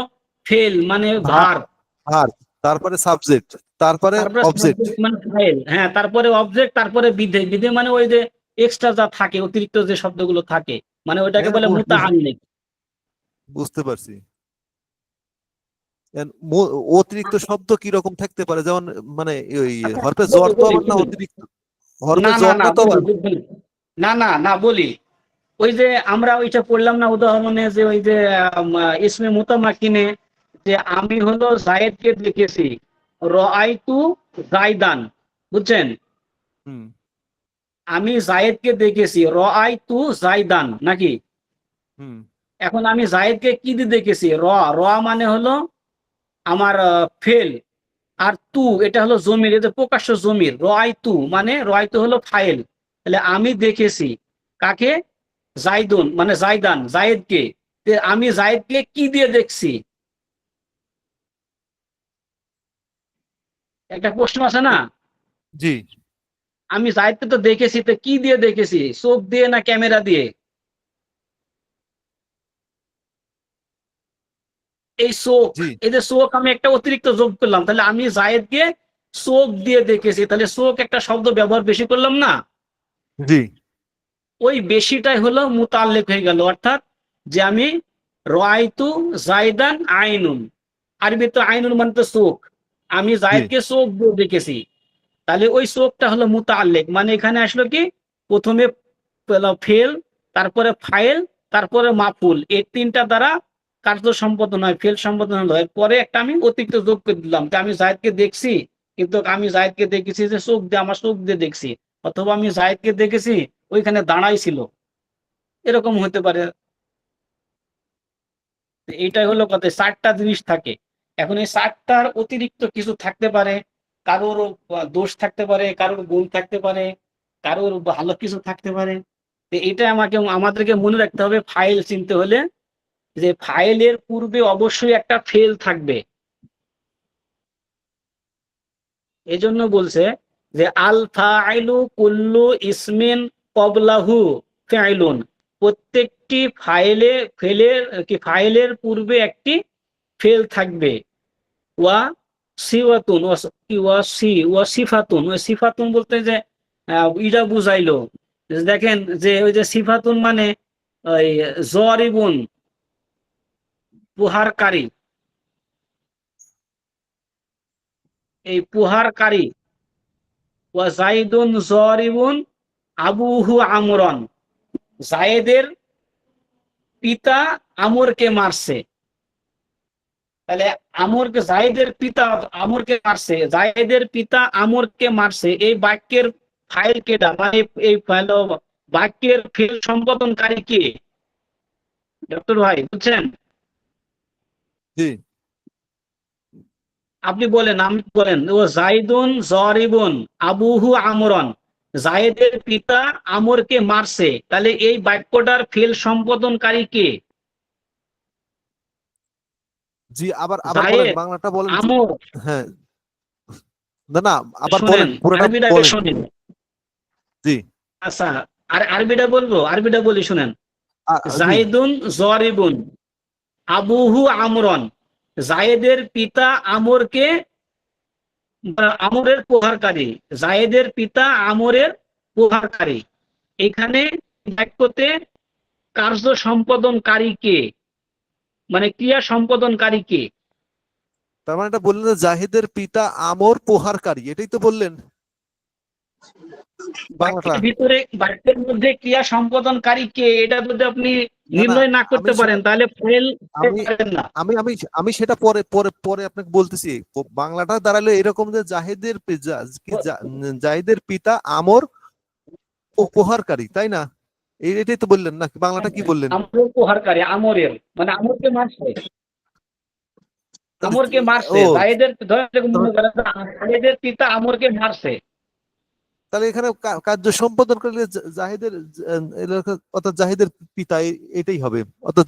ফেল মানে ভার্ব, ভার্ব, তারপরে সাবজেক্ট, তারপরে তারপরে অবজেক্ট। সাবজেক্ট মানে ফাইল, হ্যাঁ, তারপরে অবজেক্ট, তারপরে বিধেয়। বিধেয় মানে ওই যে এক্সট্রা যা থাকে, অতিরিক্ত যে শব্দগুলো থাকে, মানে ওইটাকে হ্যাঁ, বলে মুতাআল্লিক। বুঝতে পারছি। অতিরিক্ত শব্দ কি রকম থাকতে পারে, যেমন মানে ওই আচ্ছা, হরফে জ্বর বলি তো বলি আবার না, বলি। অতিরিক্ত হরফে না না জ্বর না না তো বলি আবার। বলি। না না না বলি, ওই যে আমরা ওইটা পড়লাম না উদাহরণে, যে ওই যে ইসমে মুতামাক্কিনে, যে আমি হলো জায়েদকে দেখেছি, রাআইতু জাইদান, বুঝছেন? হুম, আমি জায়েদকে দেখেছি, রাআইতু জাইদান, নাকি? হুম, এখন আমি জায়েদকে কি দিয়ে দেখেছি, র মানে হলো আমার ফেল, আর তু এটা হলো জমির, এটা প্রকাশ্য জমির। রাআইতু মানে রাআইতু হলো ফাইল। তাহলে আমি দেখেছি কাকে, জাইদুন মানে জাইদান, জায়েদকে। আমি জায়েদকে কি দিয়ে দেখছি, একটা প্রশ্ন আছে না, জি আমি জায়েদকে তো দেখেছি, তো কি দিয়ে দেখেছি, চোখ দিয়ে না ক্যামেরা দিয়ে? এই চোখ, জি এই যে চোখ আমি একটা অতিরিক্ত যোগ করলাম, তাহলে আমি জায়েদকে চোখ দিয়ে দেখেছি, তাহলে চোখ একটা শব্দ ব্যবহার বেশি করলাম না? জি ওই বেশিটাই হলো মুতাল্লিক হয়ে গেল, অর্থাৎ যে আমি রাআইতু জায়দান আইনুন, আরবিতে আইনুন মানে তো চোখ, আমি জি জায়েদকে চোখ দিয়ে দেখেছি, তাহলে ওই চোখটা হলো মুতাল্লিক, মানে এখানে আসলো কি, প্রথমে ফেল, তারপরে ফাইল, তারপরে মাফুল, এই তিনটা দ্বারা কার্য সম্পাদন হয়, ফেল সম্পাদন হলো, পরে একটা আমি অতিরিক্ত যোগ করে দিলাম যে আমি জায়েদকে দেখছি, কিন্তু আমি জায়েদকে দেখেছি যে চোখ দিয়ে, আমার চোখ দিয়ে দেখছি, অথবা আমি জায়েদকে দেখেছি ওইখানে দাঁড়াই ছিল, এরকম হতে পারে। এইটাই হলো কথা, 4টা জিনিস থাকে। এখন এই 4টার অতিরিক্ত কিছু থাকতে পারে, কারোর দোষ থাকতে পারে, কারোর গুণ থাকতে পারে, কারোর ভালো কিছু থাকতে পারে। তো এটা আমাদেরকে মনে রাখতে হবে, ফাইল চিনতে হলে যে ফাইলের পূর্বে অবশ্যই একটা ফেল থাকবে। এজন্য বলছে যে আল ফাইলু কুল্লু ইসমিন কবলাহু ফাইলুন, প্রত্যেকটি ফাইলের পূর্বে একটি ফেল থাকবে। ওয়া সিওয়াতুন ওয়া সিফাতুন, ওই সিফাতুন বলতে যে ইরা বুঝাইলো, দেখেন যে ওই যে সিফাতুন মানে ওই জরিবুন পুহারকারী, এই পুহারকারী, ওয়া জাইদুন জরিবুন আবুহু আমরন, জায়েদের পিতা আমরকে মারছে, তাহলে আমরকে জায়েদের পিতা আমরকে মারছে, জায়েদের পিতা আমরকে মারছে, এই বাক্যের ফাইল কেটা, মানে এই বাক্যের ফেল সম্পাদনকারী কে? ডক্টর ভাই বুঝছেন? জি আপনি বলেন, আমি বলেন, ও জাইদুন জরিবুন আবুহু আমরন, জায়েদের পিতা আমরকে মারছে, তাহলে এই বাক্যটার ফেল সম্পাদনকারী কে? জি আবার আবার বলেন, জায়েদ, বাংলাটা বলেন। আমর। হ্যাঁ, না না, আবার শুনেন, বলেন, পুরোটা আরবিটা আগে বলেন। শুনেন। জি আচ্ছা, আর আরবিটা বলবো, আরবিটা বলি শুনেন। জি জাইদুন জরিবুন আবুহু আমরন, জায়েদের পিতা আমরকে, আমরের প্রহারকারী, জায়েদের পিতা আমরের প্রহারকারী। এখানে বাক্যতে কার্য সম্পাদনকারী কে, মানে ক্রিয়া সম্পাদনকারী কে? তার মানে এটা বললেন যে জাহিদের পিতা আমর প্রহারকারী, এটাই তো বললেন বাংলাটা। বাক্যের ভিতরে, বাক্যের মধ্যে ক্রিয়া সম্পাদনকারী কে, এটা যদি আপনি না না, নির্ণয় না আমি করতে সেটা পারেন তাহলে ফেল আমি পারেন না। আমি আমি আমি সেটা পরে পরে পরে আপনাকে বলতেছি। বাংলাটা দাঁড়ালো এরকম যে জাহিদের পিতা আমর উপহারকারী, তাই না? এটাই তো বললেন, না বাংলাটা কি বললেন? আমরের প্রহারকারী, আমরের মানে আমরকে মারছে, তাহলে আমরকে মারছে, ও জায়েদের মনে তাহলে করেন জায়েদের পিতা আমরকে মারছে। তাহলে এখানে কার্য সম্পাদন করলে অর্থাৎ জাহিদের পিতা এটাই হবে, অর্থাৎ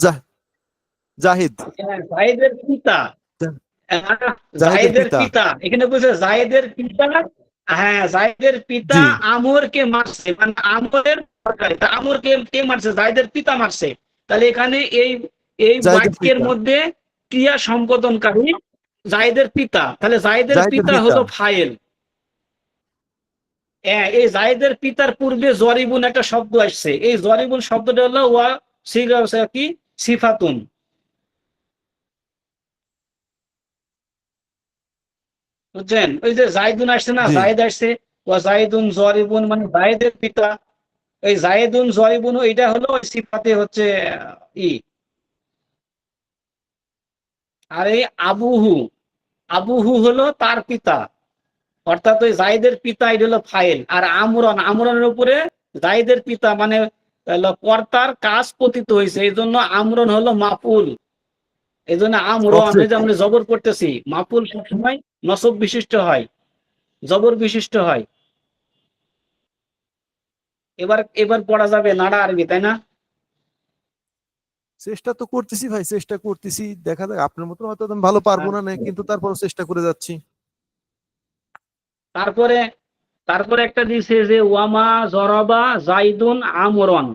জাহিদ হ্যাঁ, জায়েদের পিতা, জা- আহ, জাহিদের জায়েদের পিতা। পিতা, এখানে বলছে জায়েদের পিতা, হ্যাঁ জায়েদের পিতা জি আমরকে মারছে, মানে আমরের প্রহারকারী। তা আমরকে কে মারছে? জায়েদের পিতা মারছে, তাহলে এখানে এই এই জাহিদের বাক্যের পিতা, মধ্যে ক্রিয়া সম্পাদনকারী জায়েদের পিতা, তাহলে জায়েদের জাহিদের পিতা পিতা। হলো ফাইল। হ্যাঁ, এই জায়েদের পিতার পূর্বে জরিবুন একটা শব্দ আসছে, এই জরিবুন শব্দটা হলো ওয়া কি সিফাতুন। বুঝছেন? ওই যে জাইদুন আসছে না, জি জায়েদ আসছে, ওয়া জাইদুন জরিবুন মানে জায়েদের পিতা, এই জায়েদুন জরিবুন এটা হলো ওই সিফাতে হচ্ছে ই। আর এই আবুহু, আবুহু হলো তার পিতা, অর্থাৎ ওই জায়েদের পিতা, এটা হলো ফাইল। আর আমরন, আমরনের উপরে জায়েদের পিতা মানে হলো কর্তার কাজ পতিত হয়েছে, এই জন্য আমরন হলো মাফুল। এই জন্য আমরন, এই অবজেক্ট। যে আমরা জবর করতেছি, মাফুল সবসময় নসব বিশিষ্ট হয়, জবর বিশিষ্ট হয়। এবার এবার পড়া যাবে নাড়া আরবি, তাই না? চেষ্টা তো করতেছি ভাই, চেষ্টা করতেছি, দেখা যাক। আপনার মতো হয়তো আমি ভালো পারবো না, কিন্তু তারপরও চেষ্টা করে যাচ্ছি। তারপরে তারপরে একটা দিছে যে ওয়ামা জরাবা জাইদুন আমরন।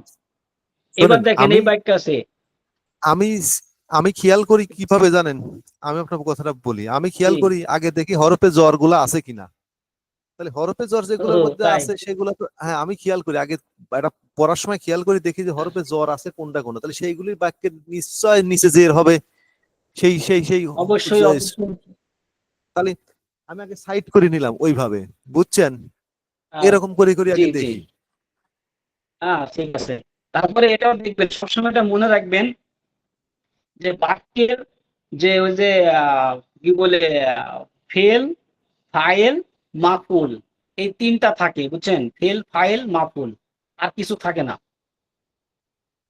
এবার শোনেন, দেখেন আমি এই বাক্য আছে। আমি আমি খেয়াল করি কিভাবে জানেন, আমি আপনার কথাটা বলি, আমি খেয়াল জি। করি আগে দেখি হরফে জ্বর গুলা আছে কিনা। তাহলে হরফে জ্বর যেগুলোর ও মধ্যে তাই। আছে সেগুলো তো হ্যাঁ আমি খেয়াল করি আগে, এটা পড়ার সময় খেয়াল করি দেখি যে হরফে জ্বর আছে কোনটা কোনটা, তাহলে সেইগুলি বাক্যের নিশ্চয় নিচে জের হবে। সেই সেই সেই অবশ্যই যে- অবশ্যই। তাহলে আমি আগে সাইড করে নিলাম ওইভাবে, বুঝছেন, আহ, এরকম করে করে জি আগে জি। দেখি। হ্যাঁ ঠিক আছে। তারপরে এটাও দেখবেন, সবসময় এটা মনে রাখবেন যে বাক্যের যে ওই যে কি বলে ফেল, ফাইল, মাফুল, এই তিনটা থাকে বুঝছেন, ফেল ফাইল মাফুল, আর কিছু থাকে না।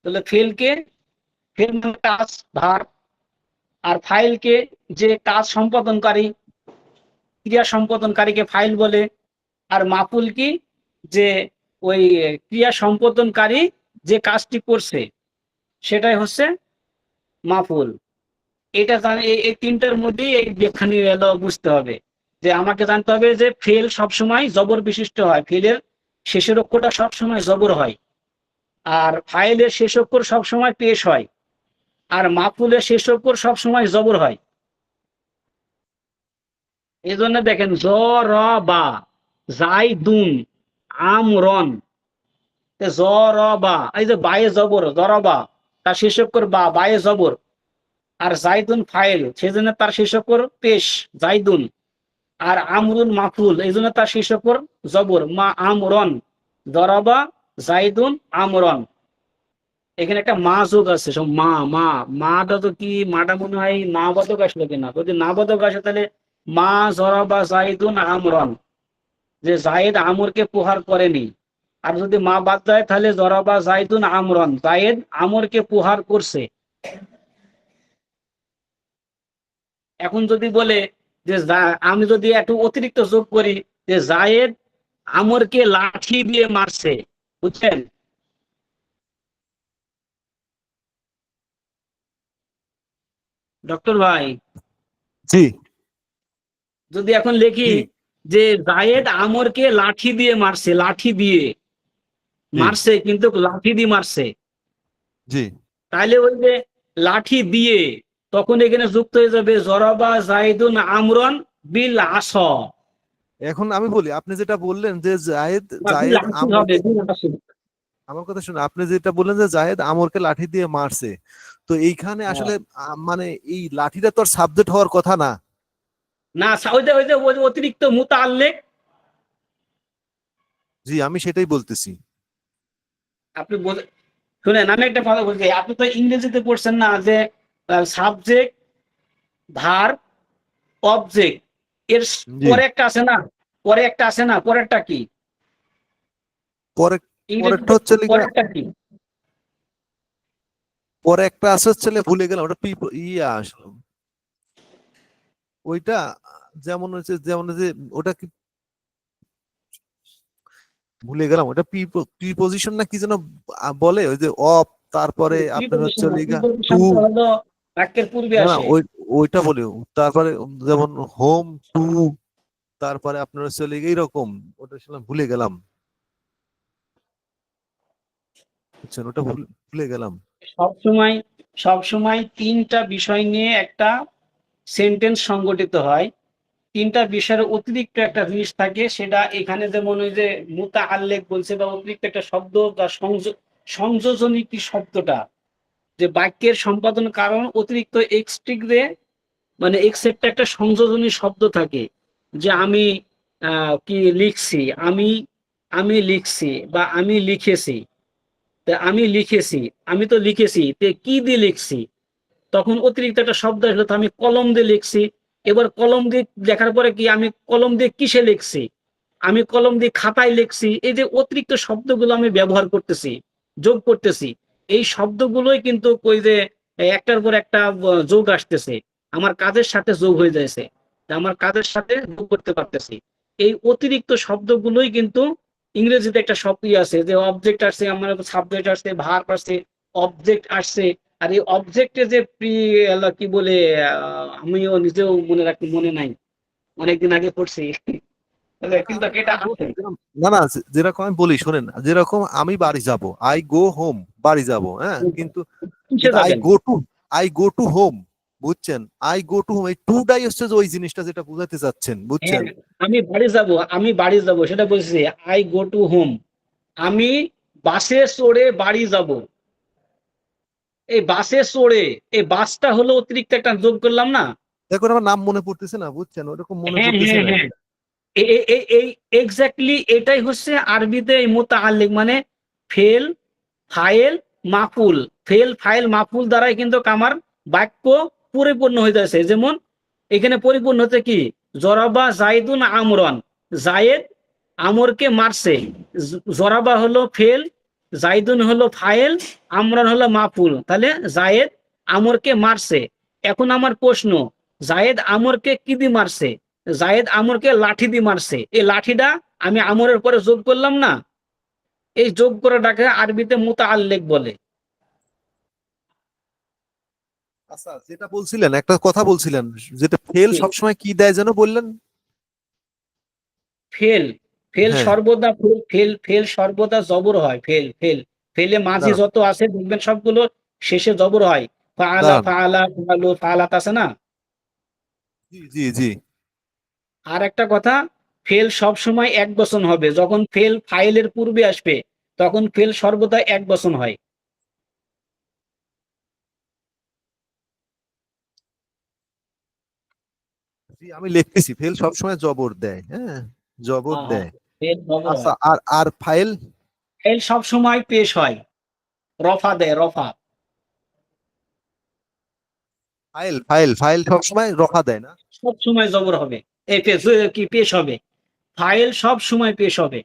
তাহলে ফেলকে, ফেল মানে কাজ ভার, আর ফাইলকে যে কাজ সম্পাদনকারী, ক্রিয়া সম্পাদনকারীকে ফাইল বলে, আর মাফুল কি, যে ওই ক্রিয়া সম্পাদনকারী যে কাজটি করছে সেটাই হচ্ছে মাফুল। এটা এই তিনটার মধ্যেই এই ব্যাখ্যানি এলো বুঝতে হবে, যে আমাকে জানতে হবে যে ফেল সবসময় জবর বিশিষ্ট হয়, ফেলের শেষের অক্ষরটা সবসময় জবর হয়, আর ফাইলের শেষ অক্ষর সবসময় পেশ হয়, আর মাফুলের শেষ অক্ষর সবসময় জবর হয়। এই জন্য দেখেন জ র বা জাইদুন আমরন, জ র বা, এই যে বায়ে জবর জরবা, তার শেষ অক্ষর বা বায়ে জবর, আর জাইদুন ফাইল সেজন্য তার শেষ অক্ষর পেশ জাইদুন, আর আমরুন মাফুল এই জন্য তার শেষ অক্ষর জবর মা আমরন, দরাবা জাইদুন আমরন। এখানে একটা মা যোগ আছে, সব মা মা, মাটা তো কি, মাটা মনে হয় না বাদক আসলো কিনা, যদি না বাদক আসে তাহলে মা জরাবা জাইদুন আমরন, যে জায়েদ আমরকে প্রহার করেনি। আর যদি মা বাদ যায় তাহলে জরাবা জাইদুন আমরন, জায়েদ আমরকে প্রহার করছে। এখন যদি বলে যে আমি যদি একটু অতিরিক্ত যোগ করি যে জায়েদ আমরকে লাঠি দিয়ে মারছে, বুঝছেন? ডক্টর ভাই, জি যদি এখন লিখি জি যে জায়েদ আমরকে লাঠি দিয়ে মারছে, লাঠি দিয়ে জি মারছে, কিন্তু লাঠি দিয়ে মারছে, জি তাহলে ওই যে লাঠি দিয়ে, তখন এখানে যুক্ত হয়ে যাবে জরাবা জাইদুন আমরন বিল আস। এখন আমি বলি, আপনি যেটা বললেন যে জায়েদ বিল জায়েদ আসি হবে, আমরকে, বিল আসি। আমার কথা শুনে আপনি যেটা বললেন যে জায়েদ আমরকে লাঠি দিয়ে মারছে, তো এইখানে হ্যাঁ। আসলে মানে এই লাঠিটা তো আর সাবজেক্ট হওয়ার কথা না। না ওই যে অতিরিক্ত মুতাল্লিক। জি আমি সেটাই বলতেছি। আপনি শুনেন, আমি একটা কথা বলছি, আপনি তো ইংরেজিতে পড়ছেন না যে সাবজেক্ট ভার্ব অবজেক্ট, এর জি পরে একটা আছে না, পরে একটা আছে না, পরেরটা কি? পরে, পরেরটা ইংরেজিতে হচ্ছে লিগা, পরেরটা কি? পরে একটা আছে হচ্ছে ভুলে গেলাম ওটা ইয়া আসলো ওইটা, যেমন হচ্ছে যেমন যে ওটা কি ভুলে গেলাম, ওটা প্রিপোজিশন না কি যেন বলে, ওই যে অফ, তারপরে আপনার হচ্ছে প্রিপজিশন না, লিগা টু, প্রিপজিশনটা হলো বাক্যের পূর্বে না না আসে। ওইটা বলি, তারপরে যেমন হোম টু, তারপরে আপনার হচ্ছে লিগা এইরকম, ওটা আসলে ভুলে গেলাম, বুঝছেন, ওটা ভুলে গেলাম। সবসময় সবসময় তিনটা বিষয় নিয়ে একটা সেন্টেন্স সংগঠিত হয়, তিনটা বিষয়ের অতিরিক্ত একটা জিনিস থাকে, সেটা এখানে যেমন ওই যে মুতাআল্লিক বলছে, বা অতিরিক্ত একটা শব্দ বা সংযোজনী কি শব্দটা, যে বাক্যের সম্পাদন কারণ অতিরিক্ত এক্সট্রিক্টে, মানে এক্সেপ্ট একটা সংযোজনী শব্দ থাকে, যে আমি কি লিখছি, আমি লিখছি বা আমি লিখেছি, তা আমি লিখেছি, আমি তো লিখেছি তে কি দিয়ে লিখছি, তখন অতিরিক্ত একটা শব্দ আসলে, তো আমি কলম দিয়ে লিখছি, এবার কলম দিয়ে লেখার পরে কি, আমি কলম দিয়ে কিসে লিখছি, আমি কলম দিয়ে খাতায় লিখছি, এই যে অতিরিক্ত শব্দগুলো আমি ব্যবহার করতেছি, যোগ করতেছি, এই শব্দগুলোই কিন্তু ওই যে একটার পর একটা যোগ আসতেছে, আমার কাজের সাথে যোগ হয়ে যাচ্ছে, আমার কাজের সাথে যোগ করতে পারতেছি, এই অতিরিক্ত শব্দগুলোই কিন্তু ইংরেজিতে একটা শব্দ আছে, যে অবজেক্ট আসছে, আমার সাবজেক্ট আসছে, ভার্ব আসছে, অবজেক্ট আসছে, আর এই অবজেক্টে যে কি বলে, আমিও নিজেও মনে নাই, অনেকদিন আগে পড়ছি। কিন্তু এটা আছে। না না, যেরকম আমি বলি শোনেন, যেরকম আমি বাড়ি যাব, আই গো হোম, বাড়ি যাব, হ্যাঁ, কিন্তু কিসে আই যাবেন? Go to, I go to home, বুঝছেন? আই গো টু হোম, এই টুটাই হচ্ছে যে ওই জিনিসটা যেটা বুঝাতে চাচ্ছেন, বুঝছেন? হ্যাঁ, আমি বাড়ি যাব সেটা বলছি। আই গো টু হোম, আমি বাসে চড়ে বাড়ি যাব। এই বাসে চড়ে, এই বাসটা হলো অতিরিক্ত একটা যোগ করলাম না? দেখুন আমার নাম মনে পড়তেছে না, বুঝছেন, ওরকম মনে হ্যাঁ পড়তেছে হ্যাঁ না। হ্যাঁ, এই এক্স্যাক্টলি এটাই হচ্ছে আরবিতে এই মুতাআল্লিক, মানে ফেল, ফাইল, মাফুল। ফেল, ফাইল, মাফুল দ্বারাই কিন্তু আমার বাক্য পরিপূর্ণ হয়ে যাচ্ছে। যেমন এখানে পরিপূর্ণ হচ্ছে কি, জরাবা জাইদুন আমরন, জায়েদ আমরকে মারছে। জরাবা হলো ফেল, জাইদুন হলো ফাইল, আমরন হলো মাফুল। তাহলে জায়েদ আমরকে মারছে। এখন আমার প্রশ্ন, জায়েদ আমরকে কি দিয়ে মারছে? জায়েদ আমরকে লাঠি দিয়ে মারছে। এই লাঠিটা আমি আমরের পরে যোগ করলাম না? এই যোগ করাটাকে আরবিতে মুতাআল্লিক বলে। আচ্ছা, যেটা বলছিলেন, একটা কথা বলছিলেন, যেটা ফেল কি? সবসময় কি দেয় যেন বললেন? ফেল, ফেল হ্যাঁ, সর্বদা ফেল সর্বদা জবর হয়। ফেলে মাঝি দাঁড়ান, যত আছে দেখবেন সবগুলো শেষে জবর হয়। ফাআলা, দাঁড়ান, ফাআলা, ফাআলু, ফাআলাত আছে না? জি জি জি। আর একটা কথা, ফেল সব সময় এক বচন হবে। যখন ফেল ফাইলের পূর্বে আসবে তখন ফেল সর্বদা এক বচন হয়। জি আমি লিখতেছি, ফেল সবসময় জবর দেয়, হ্যাঁ, জবর হ্যাঁ হ্যাঁ, দেয়। ফেল জবর আচ্ছা, হয়। আর আর ফাইল? ফেল সব সময় পেশ হয়, রফা দেয়, রফা। ফাইল সবসময় রফা দেয় না? সব সময় জবর হবে। এই কি পেশ হবে? ফাইল সব সময় পেশ হবে।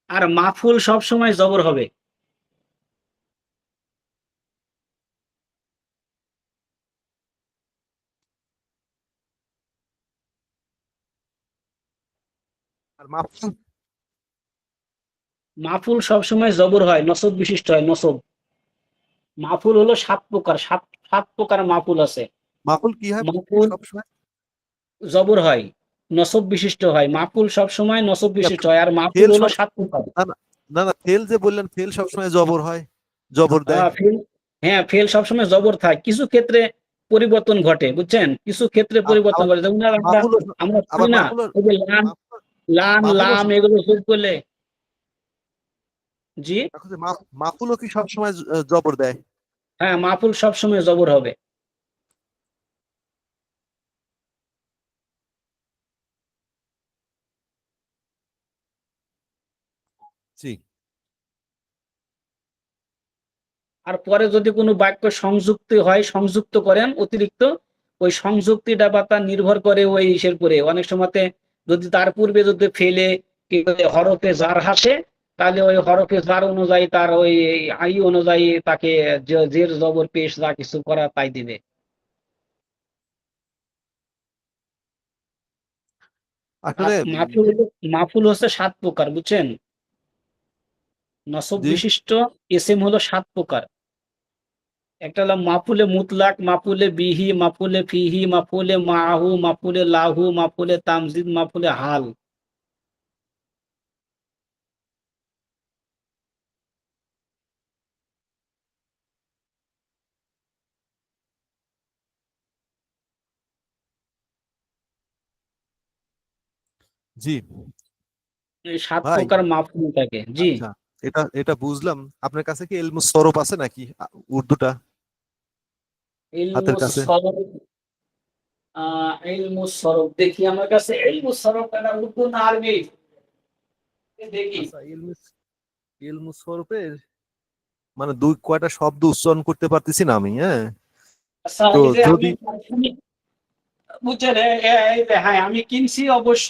আর মাফুল সব সময় জবর হবে। আর মাফুল? মাফুল সব সময় জবর হয়, নসব বিশিষ্ট হয়, নসব। মাফুল হলো সাত প্রকার, সাত প্রকার মাফুল আছে। মাফুল কি হয় মাফুল সবসময়? জবর হয়, নসব বিশিষ্ট হয়। মাফুল সব সময় নসব বিশিষ্ট হয়, আর মাফুল ফেল হলো সব, সাত প্রকার। না না, না না, ফেল যে বললেন, ফেল সবসময় জবর হয়, জবর দেয়। ফেল, হ্যাঁ ফেল সবসময় জবর থাকে। কিছু ক্ষেত্রে পরিবর্তন ঘটে, বুঝছেন? কিছু ক্ষেত্রে পরিবর্তন আবার ঘটে, যেমন আমরা মাফুল, আমরা আবার পড়ি না, মাফুল, ওই যে লান, মাফুল, লাম এগুলো যোগ করলে। জি, মাফুলও কি সবসময় জবর দেয়? হ্যাঁ মাফুল সব সময় জবর হবে। জি। আর পরে যদি কোনো বাক্য সংযুক্তি হয়, সংযুক্ত করেন অতিরিক্ত, ওই সংযুক্তিটা বা তার নির্ভর করে ওই ইসের পরে। অনেক সময়তে যদি তার পূর্বে যদি ফেলে কি বলে হরফে জার হাসে, তাহলে ওই হরফে জার অনুযায়ী তার ওই আই অনুযায়ী তাকে জের জবর পেশ যা কিছু করা তাই দিবে। আসলে মাফুল মাফুল হচ্ছে সাত প্রকার, বুঝছেন? নসব জি। বিশিষ্ট এসএম হলো সাত প্রকার। একটা হলো মাফুলে মুতলাক, মাফুলে বিহি, মাফুলে ফিহি, মাফুলে মাহু, মাফুলে লাহু, মাফুলে তামজিদ, মাফুলে হাল। জি এই সাত ভাই, প্রকার মাফুল থাকে। জি, আচ্ছা, এটা এটা বুঝলাম। আপনার কাছে কি ইলমুস সরফ আছে নাকি, উর্দুটা হাতের ইলমুস কাছে? সরফ, ইলমুস সরফ দেখি আমার কাছে। ইলমুস সরফ এটা উর্দু না আরবি? দেখি। আচ্ছা, ইলমুস, ইলমুস সরফের মানে দুই কয়টা শব্দ উচ্চারণ করতে পারতেছি না আমি, হ্যাঁ। আচ্ছা, তো এই যে আমি যদি, বুঝছেন, এই যে হ্যাঁ আমি কিনছি অবশ্য।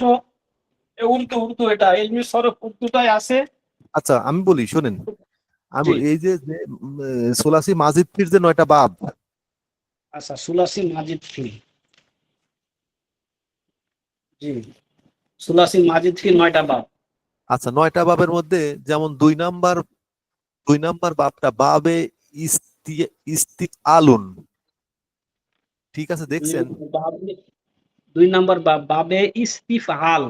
উর্দু, উর্দু এটা ইলমুস সরফ উর্দুটাই আছে। আচ্ছা আমি বলি শোনেন, আমি জি, বলি, এই যে যে, সোলাসি মাজিদ ফির যে 9টা বাব, আচ্ছা সুলাসি মাজিদ ফি। জি, সুলাসি মাজিদ ফি 9টা বাব। আচ্ছা 9টা বাবের মধ্যে যেমন 2 নাম্বার বাবটা বাবে ইস্তি ইস্তি আলুন, ঠিক আছে দেখছেন? বাবে, 2 নাম্বার বাবে ইস্তিফআল,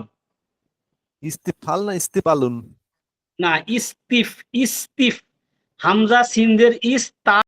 ইস্তিফাল না ইস্তিফালুন? না ইস্তিফ, ইস্তিফ, হামজা সিনদের ইস, তা